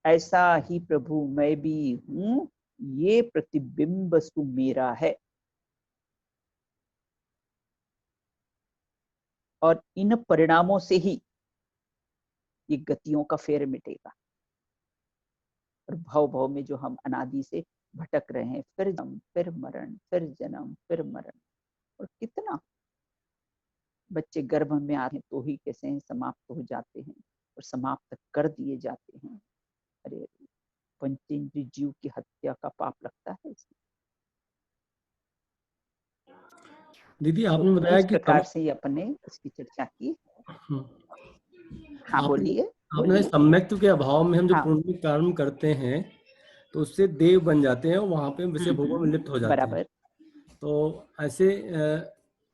ऐसा ही प्रभु मैं भी हूं, ये प्रतिबिंब सु मेरा है। और इन परिणामों से ही ये गतियों का फेर मिटेगा। और भव भव में जो हम अनादि से भटक रहे हैं, फिर जन्म फिर मरण फिर जन्म फिर मरण। और कितना बच्चे गर्भ में आते हैं तो ही कैसे समाप्त हो जाते हैं और समाप्त कर दिए जाते हैं। अरे, पंचेंद्रिय जीव की हत्या का पाप लगता है इसमें। दीदी आपने तो बताया इस कि प्रकार से अपने इसकी चर्चा की। हाँ बोलिए आपने बोलिए। सम्यक्त्व के अभाव में हम जो हाँ, पुण्य कर्म करते हैं तो उससे देव बन जाते हैं और वहां पे विषय भोगों में लिप्त हो जाते हैं। बराबर। तो ऐसे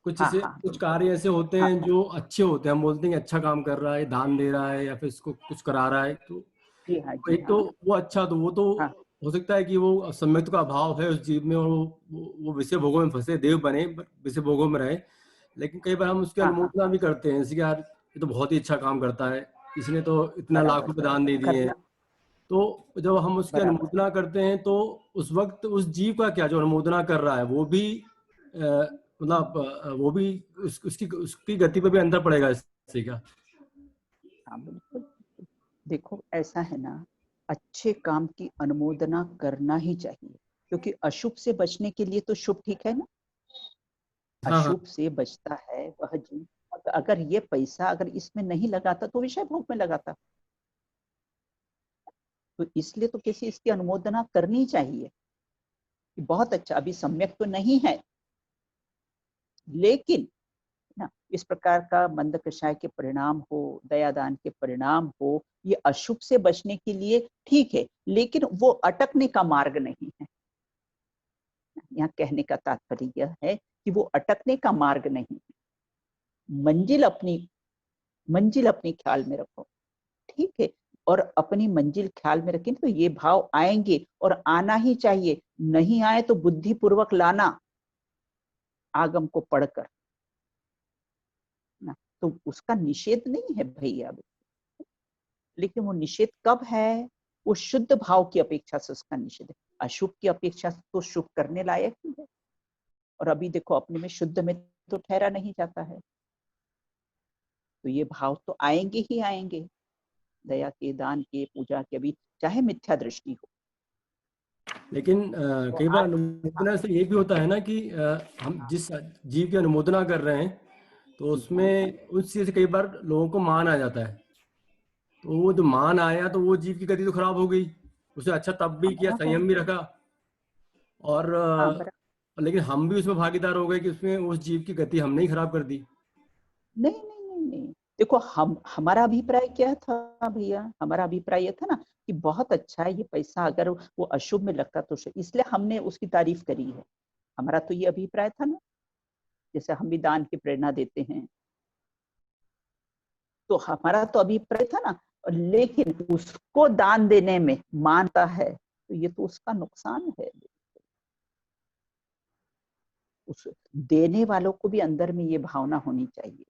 कुछ हाँ ऐसे हाँ कुछ बिल्कुल। कार्य ऐसे होते हाँ हैं जो अच्छे होते हैं, हम बोलते हैं कि अच्छा काम कर रहा है, दान दे रहा है या फिर इसको कुछ करा रहा है, तो जी हाँ जी एक तो हाँ। वो अच्छा, तो वो तो हाँ हो सकता है कि वो सम्यक्त्व का अभाव है उस जीव में और वो विषय भोगों में फंसे, देव बने विषय भोगों में रहे। लेकिन कई बार हम उसकी हाँ हाँ अनुमोदना भी करते हैं, जैसे कि यार ये तो बहुत ही अच्छा काम करता है, इसने तो इतना लाख बराबर रुपए दान बराबर दे दिए हैं। करना। तो जब हम उसकी बराबर। अनुमोदना करते हैं तो उस वक्त उस जीव का क्या, जो अनुमोदना कर रहा है वो भी मतलब वो भी उसकी गति पे भी अंतर पड़ेगा इससे क्या? हाँ बिल्कुल। देखो ऐसा है ना, अच्छे काम की अनुमोदना करना ही चाहिए, क्योंकि अशुभ से बचने के लिए तो शुभ ठीक है ना। हाँ हाँ। अशुभ से बचता है वह जीव। अगर ये पैसा अगर इसमें नहीं लगाता तो विषय भोग में लगाता। तो इसलिए तो किसी इसकी अनुमोदना करनी चाहिए कि बहुत अच्छा, अभी सम्यक तो नहीं है लेकिन ना, इस प्रकार का मंद कषाय के परिणाम हो, दयादान के परिणाम हो, ये अशुभ से बचने के लिए ठीक है, लेकिन वो अटकने का मार्ग नहीं है। यहाँ कहने का तात्पर्य यह है कि वो अटकने का मार्ग नहीं है। मंजिल अपनी ख्याल में रखो, ठीक है। और अपनी मंजिल ख्याल में रखें तो ये भाव आएंगे और आना ही चाहिए। नहीं आए तो बुद्धिपूर्वक लाना, आगम को पढ़कर ना। तो उसका निषेध नहीं है भैया, लेकिन वो निषेध कब है? वो शुद्ध भाव की अपेक्षा से उसका निषेध है। अशुभ की अपेक्षा से तो शुभ करने लायक ही है। और अभी देखो अपने में शुद्ध में तो ठहरा नहीं जाता है, तो ये भाव तो आएंगे ही आएंगे, दया के, दान के, पूजा के, भी चाहे मिथ्या दृष्टि हो। लेकिन तो कई बार आज अनुमोदना से ये भी होता है ना कि हम जिस जीव की अनुमोदना कर रहे हैं तो जी हाँ उसमें उस चीज से कई बार लोगों को मान आ जाता है। तो वो जो मान आया तो वो जीव की गति तो खराब हो गई। उसे अच्छा तब भी हाँ किया, बराबर। संयम भी रखा और हाँ बराबर। लेकिन हम भी उसमें भागीदार हो गए कि उसमें उस जीव की गति हमने ही खराब कर दी। नहीं नहीं नहीं नहीं, देखो हमारा अभिप्राय क्या था भैया, हमारा अभिप्राय ये था ना कि बहुत अच्छा है ये पैसा, अगर वो अशुभ में लगता तो इसलिए हमने उसकी तारीफ करी है। हमारा तो ये अभिप्राय था ना, जैसे हम भी दान की प्रेरणा देते हैं, तो हमारा तो अभिप्राय था ना। लेकिन उसको दान देने में मानता है तो ये तो उसका नुकसान है। उस देने वालों को भी अंदर में ये भावना होनी चाहिए।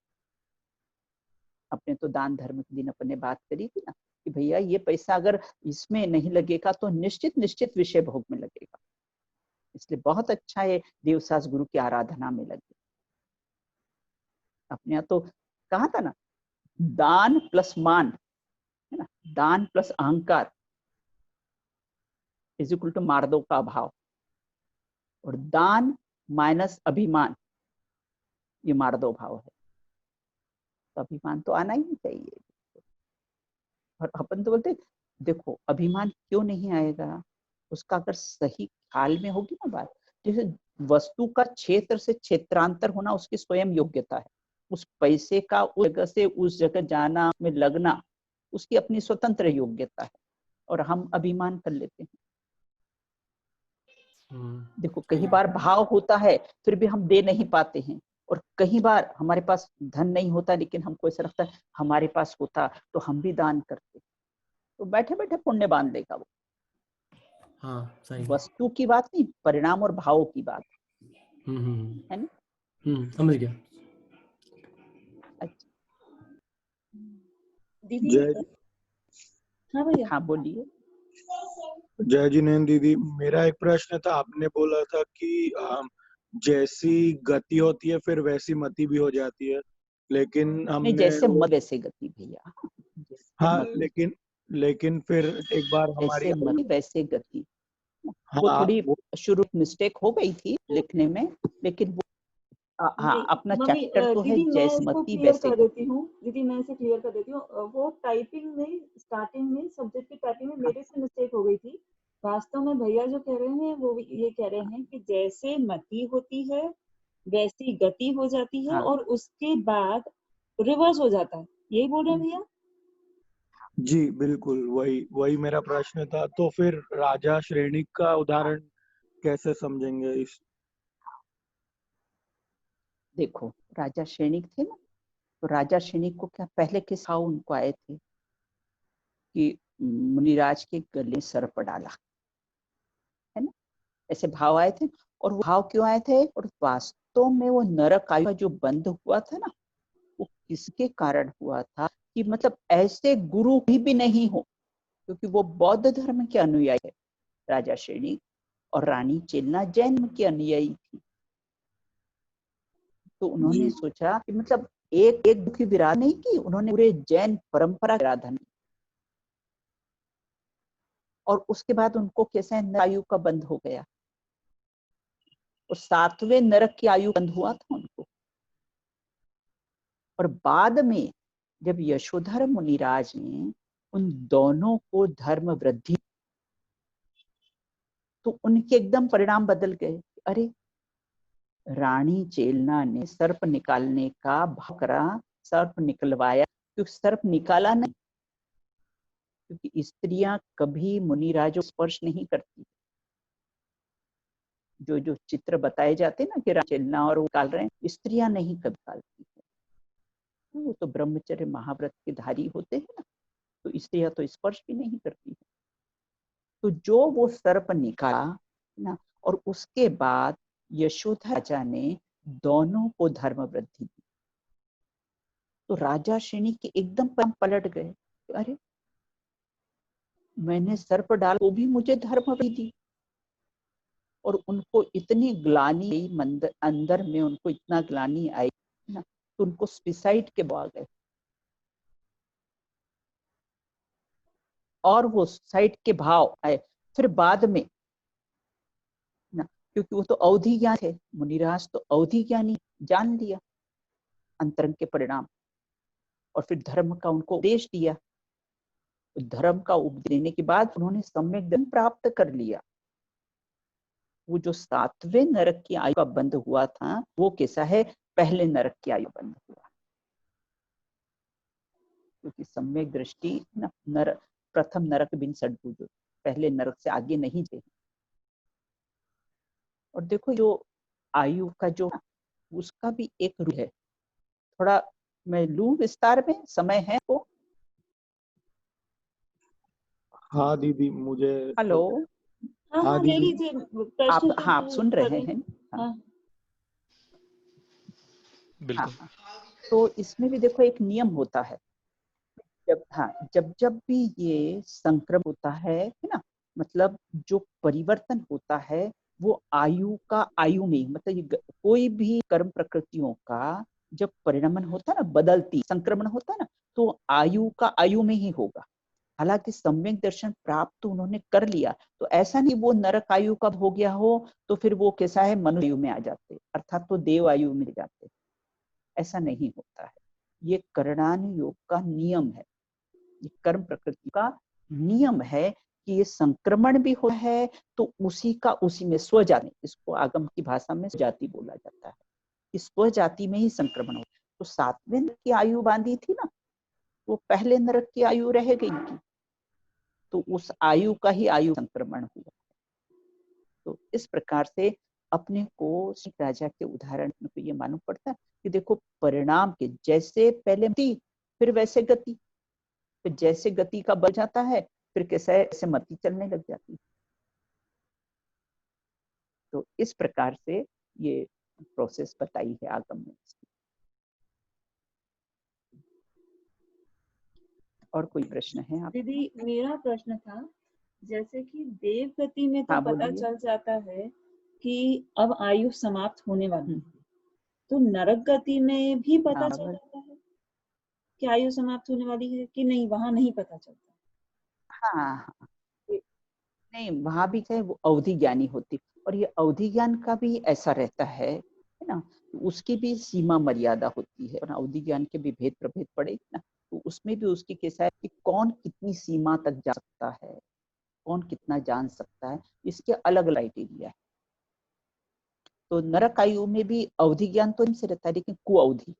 अपने तो दान धर्म के दिन अपने बात करी थी ना कि भैया ये पैसा अगर इसमें नहीं लगेगा तो निश्चित निश्चित विषय भोग में लगेगा, इसलिए बहुत अच्छा है देवसास गुरु की आराधना में लगे। अपने यहाँ तो कहा था ना, दान प्लस मान है ना, दान प्लस अहंकार इज इक्वल टू मार्दव का अभाव, और दान माइनस अभिमान ये मार्दव भाव है। तो अभिमान तो आना ही चाहिए। और अपन तो बोलते देखो अभिमान क्यों नहीं आएगा, उसका अगर सही ख्याल में होगी ना बात, जैसे वस्तु का क्षेत्र से क्षेत्रांतर होना उसकी स्वयं योग्यता है, उस पैसे का उस जगह से उस जगह जाना में लगना उसकी अपनी स्वतंत्र योग्यता है, और हम अभिमान कर लेते हैं। देखो कई बार भाव होता है फिर भी हम दे नहीं पाते हैं, और कई बार हमारे पास धन नहीं होता लेकिन हमको ऐसा लगता है हमारे पास होता तो हम भी दान करते, तो बैठे बैठे पुण्य बांध लेगा वो। हाँ सही। वस्तु की बात नहीं, परिणाम और भावों की बात है ना। समझ गया। अच्छा दीदी हाँ भैया। हाँ बोलिए। जय जिनेन्द्र दीदी, मेरा एक प्रश्न था। आपने बोला था कि जैसी गति होती है फिर वैसी मति भी हो जाती है, लेकिन नहीं हमने जैसे मत वैसे गति भैया। हाँ लेकिन फिर एक बार हमारी जैसे मत वैसे गति, वो हाँ थोड़ी शुरू मिस्टेक हो गई थी लिखने में, लेकिन वो हाँ नहीं, अपना मम्मी चैप्टर तो है दीदी मैं इसको जैसमती क्लियर वैसे कर गति। देती हूँ। दीदी मैं इसे क्लियर कर देती हूँ। वो टाइपिंग में स्टार्टिंग में सब्जेक्ट की टाइपिंग में मेरे से मिस्टेक हो गई थी। वास्तव में भैया जो कह रहे हैं वो ये कह रहे हैं कि जैसे मति होती है वैसी गति हो जाती है, हाँ और उसके बाद रिवर्स हो जाता है, यही बोल रहे हैं भैया? जी बिल्कुल वही मेरा प्रश्न था। तो फिर राजा श्रेणी का उदाहरण कैसे समझेंगे इस? देखो राजा सैनिक थे ना, तो राजा सैनिक को क्या पहले किस भाव उनको आए थे कि मुनिराज के गले में सर्प डाला, है ना, ऐसे भाव आए थे। और वो भाव क्यों आए थे, और वास्तव में वो नरक आयु का जो बंद हुआ था ना, वो किसके कारण हुआ था कि मतलब ऐसे गुरु भी नहीं हो, क्योंकि वो बौद्ध धर्म के अनुयायी है राजा सैनिक, और रानी चेलना जैन की अनुयायी थी। तो उन्होंने जी सोचा कि मतलब एक एक दुखी विराध नहीं की, उन्होंने पूरे जैन परंपरा की आराधना, और उसके बाद उनको कैसे आयु का बंद हो गया, और 7वें नरक की आयु बंद हुआ था उनको। और बाद में जब यशोधर मुनिराज ने उन दोनों को धर्म वृद्धि, तो उनके एकदम परिणाम बदल गए। अरे रानी चेलना ने सर्प निकालने का भाव करा, सर्प निकलवाया, क्योंकि सर्प निकाला नहीं, क्योंकि स्त्रियां कभी मुनिराजों स्पर्श नहीं करती। जो जो चित्र बताए जाते ना कि चेलना और वो निकाल रहे हैं, स्त्रियां नहीं कभी निकालती है, वो तो ब्रह्मचर्य महाव्रत के धारी होते हैं ना, तो स्त्रियां तो स्पर्श भी नहीं करती है। तो जो वो सर्प निकाला ना, और उसके बाद यशोधरा राजा ने दोनों को धर्म वृद्धि दी, तो राजा श्रेणी के एकदम पलट गए। अरे मैंने सर्प डाल तो भी मुझे धर्म वृद्धि दी, और उनको इतनी ग्लानि अंदर में उनको इतना ग्लानि आई ना, तो उनको सुसाइड के बा गए, और वो सुसाइड के भाव आए। फिर बाद में ना, क्योंकि वो तो अवधि ज्ञान थे, मुनिराज तो अवधि ज्ञानी, जान लिया अंतरंग के परिणाम, और फिर धर्म का उनको उपदेश दिया। धर्म का उपदेश देने के बाद उन्होंने सम्यक ज्ञान प्राप्त कर लिया, वो जो 7वें नरक की आयु का बंध हुआ था वो कैसा है, पहले नरक की आयु बंध हुआ, क्योंकि सम्यक दृष्टि ना नरक प्रथम नरक बिन षड्भुज, पहले नरक से आगे नहीं जाए। और देखो जो आयु का जो उसका भी एक रूल है, थोड़ा मैं लूं विस्तार में, समय है वो? हाँ दीदी मुझे। हेलो, हाँ हाँ हाँ ले दीदी। लीजिए आप प्रश्न तो हाँ आप मैं सुन कर रहे ली। हैं? हाँ हाँ हाँ बिल्कुल। हाँ। तो इसमें भी देखो एक नियम होता है, जब जब भी ये संक्रमण होता है ना, मतलब जो परिवर्तन होता है वो आयु का आयु में, मतलब ये कोई भी कर्म प्रकृतियों का जब परिणमन होता है ना, बदलती संक्रमण होता है ना, तो आयु का आयु में ही होगा। हालांकि सम्यक दर्शन प्राप्त तो उन्होंने कर लिया, तो ऐसा नहीं वो नरक आयु कब हो गया हो तो फिर वो कैसा है, मनुष्य आयु में आ जाते, अर्थात तो देव आयु में जाते, ऐसा नहीं होता है। ये करणानुयोग का नियम है, ये कर्म प्रकृति का नियम है कि ये संक्रमण भी होता है तो उसी का उसी में स्वजाति, इसको आगम की भाषा में स्वजाति बोला जाता है, इस स्वजाति में ही संक्रमण होता है। तो 7वें नरक की आयु बांधी थी ना, वो पहले नरक की आयु रह गई थी, तो उस आयु का ही आयु संक्रमण हुआ। तो इस प्रकार से अपने को श्री राजा के उदाहरण को ये मालूम पड़ता है कि देखो परिणाम के जैसे पहले मति फिर वैसे गति, फिर जैसे गति का बढ़ जाता है फिर कैसे मति चलने लग जाती है। तो इस प्रकार से ये प्रोसेस बताई है आगम में। और कोई प्रश्न है आप? दीदी मेरा प्रश्न था, जैसे कि देव गति में तो हाँ पता बोलिए। चल जाता है कि अब आयु समाप्त होने वाली है, तो नरक गति में भी पता हाँ चल बराबर। जाता है कि आयु समाप्त होने वाली है कि नहीं, वहां नहीं पता चलता? हाँ हाँ, नहीं वहां भी चाहे वो अवधि ज्ञानी होती, और ये अवधि ज्ञान का भी ऐसा रहता है ना, उसकी भी सीमा मर्यादा होती है, और अवधि ज्ञान के भी भेद प्रभेद पड़ेगी ना, तो उसमें भी उसकी कैसा है कि कौन कितनी सीमा तक जा सकता है, कौन कितना जान सकता है, इसके अलग अलग क्राइटेरिया है। तो नरक आयु में भी अवधि ज्ञान तो इनसे रहता है, लेकिन कुअवधि,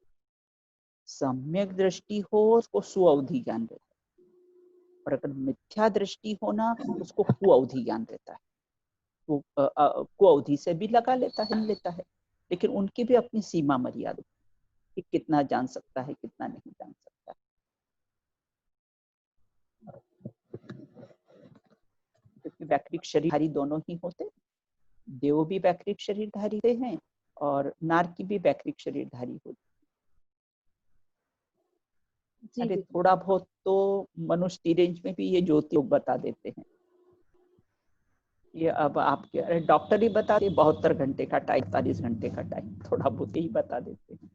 सम्यक दृष्टि हो उसको सुअवधि ज्ञान रहता है, और अगर मिथ्या दृष्टि हो ना उसको कुअवधि ज्ञान रहता है। वो कुअवधि से भी लगा लेता है, लेता है, लेकिन उनकी भी अपनी सीमा मर्यादा कि कितना जान सकता है कितना नहीं जान सकता है। क्योंकि वैकृत शरीरधारी दोनों ही होते, देव भी वैकृत शरीरधारी हैं और नार की भी वैकृत शरीरधारी होती। जी अरे जी थोड़ा बहुत तो मनुष्य की रेंज में भी ये ज्योति लोग बता देते हैं। ये अब आपके अरे डॉक्टर ही बता दे 72 घंटे का टाइम, 48 घंटे का टाइम, थोड़ा बहुत ही बता देते हैं।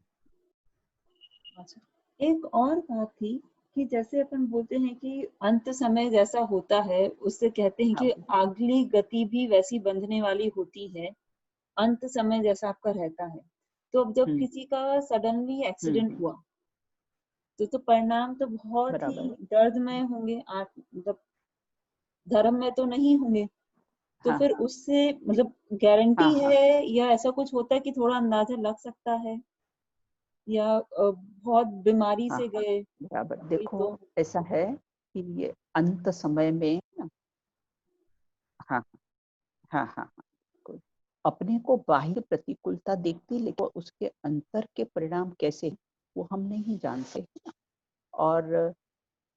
अच्छा, एक और बात थी कि जैसे अपन बोलते हैं कि अंत समय जैसा होता है, उससे कहते हैं कि हाँ अगली गति भी वैसी बंधने वाली होती है, अंत समय जैसा आपका रहता है। तो अब जब किसी का सडनली एक्सीडेंट हुआ तो परिणाम तो बहुत ही बराबर। दर्दमय होंगे, आप मतलब धर्म में तो नहीं होंगे, तो हाँ फिर हाँ उससे मतलब गारंटी हाँ हाँ है या ऐसा कुछ होता है कि थोड़ा अंदाजा लग सकता है, या बहुत बीमारी हाँ से हाँ गए बराबर। कोई देखो तो? ऐसा है कि ये अंत समय में ना, हाँ हाँ हाँ हाँ, कोई अपने को बाह्य प्रतिकूलता देखती, लेकिन उसके अंतर के परिणाम कैसे वो हम नहीं जानते। और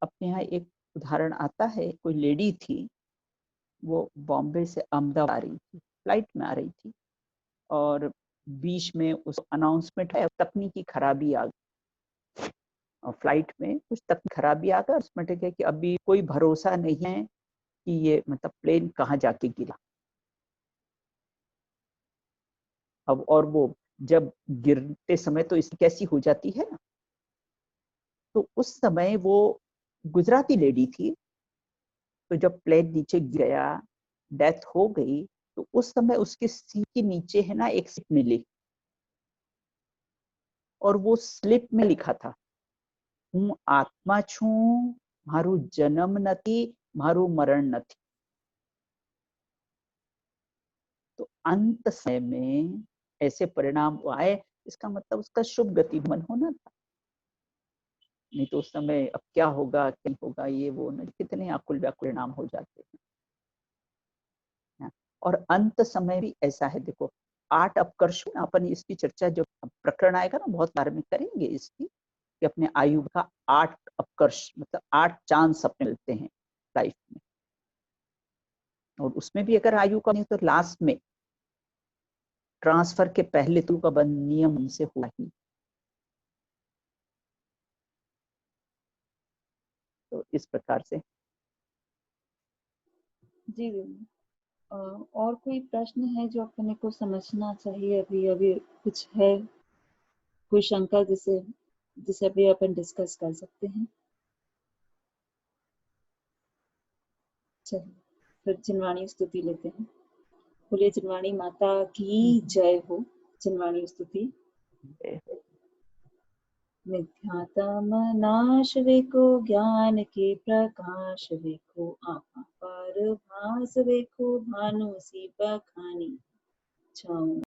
अपने यहाँ एक उदाहरण आता है, कोई लेडी थी, वो बॉम्बे से अहमदाबाद आ रही थी, फ्लाइट में आ रही थी, और बीच में उस अनाउंसमेंट है तकनीकी खराबी आ गई, और फ्लाइट में कुछ तकनीकी खराबी आ गई, उसमें है कि अभी कोई भरोसा नहीं है कि ये मतलब प्लेन कहाँ जाके गिरा। अब और वो जब गिरते समय तो इसकी कैसी हो जाती है ना, तो उस समय वो गुजराती लेडी थी, तो जब प्लेन नीचे गया, डेथ हो गई, तो उस समय उसके सीट के नीचे है ना एक स्लिप मिली, और वो स्लिप में लिखा था, હું આત્મા છું, મારું જન્મ નથી, મારું મરણ નથી। तो अंत समय में ऐसे परिणाम आए, इसका मतलब उसका शुभ गति मन होना था। नहीं तो उस समय अब क्या होगा क्या होगा ये वो न, कितने आकुल व्याकुल परिणाम हो जाते हैं। और अंत समय भी ऐसा है, देखो 8 अपकर्ष, अपन इसकी चर्चा जो प्रकरण आएगा ना बहुत बार में करेंगे इसकी, कि अपने आयु का 8 अपकर्ष मतलब 8 चांस अपने मिलते हैं लाइफ में। और उसमें भी अगर आयु का नहीं तो लास्ट में ट्रांसफर के पहले तू का बंद नियम से हुआ ही। तो इस प्रकार से जी दीदी। और कोई प्रश्न है जो अपने को समझना चाहिए? अभी अभी कुछ है, कोई शंका जिसे अभी अपन डिस्कस कर सकते हैं? चलिए फिर जिनवाणी स्तुति लेते हैं। बोले जिनवाणी माता की जय हो। जिनवाणी स्तुति। मिथ्यातम नाश वेको ज्ञान के प्रकाश वेको आपा पर भास वेको भानु सी बखानी छाऊं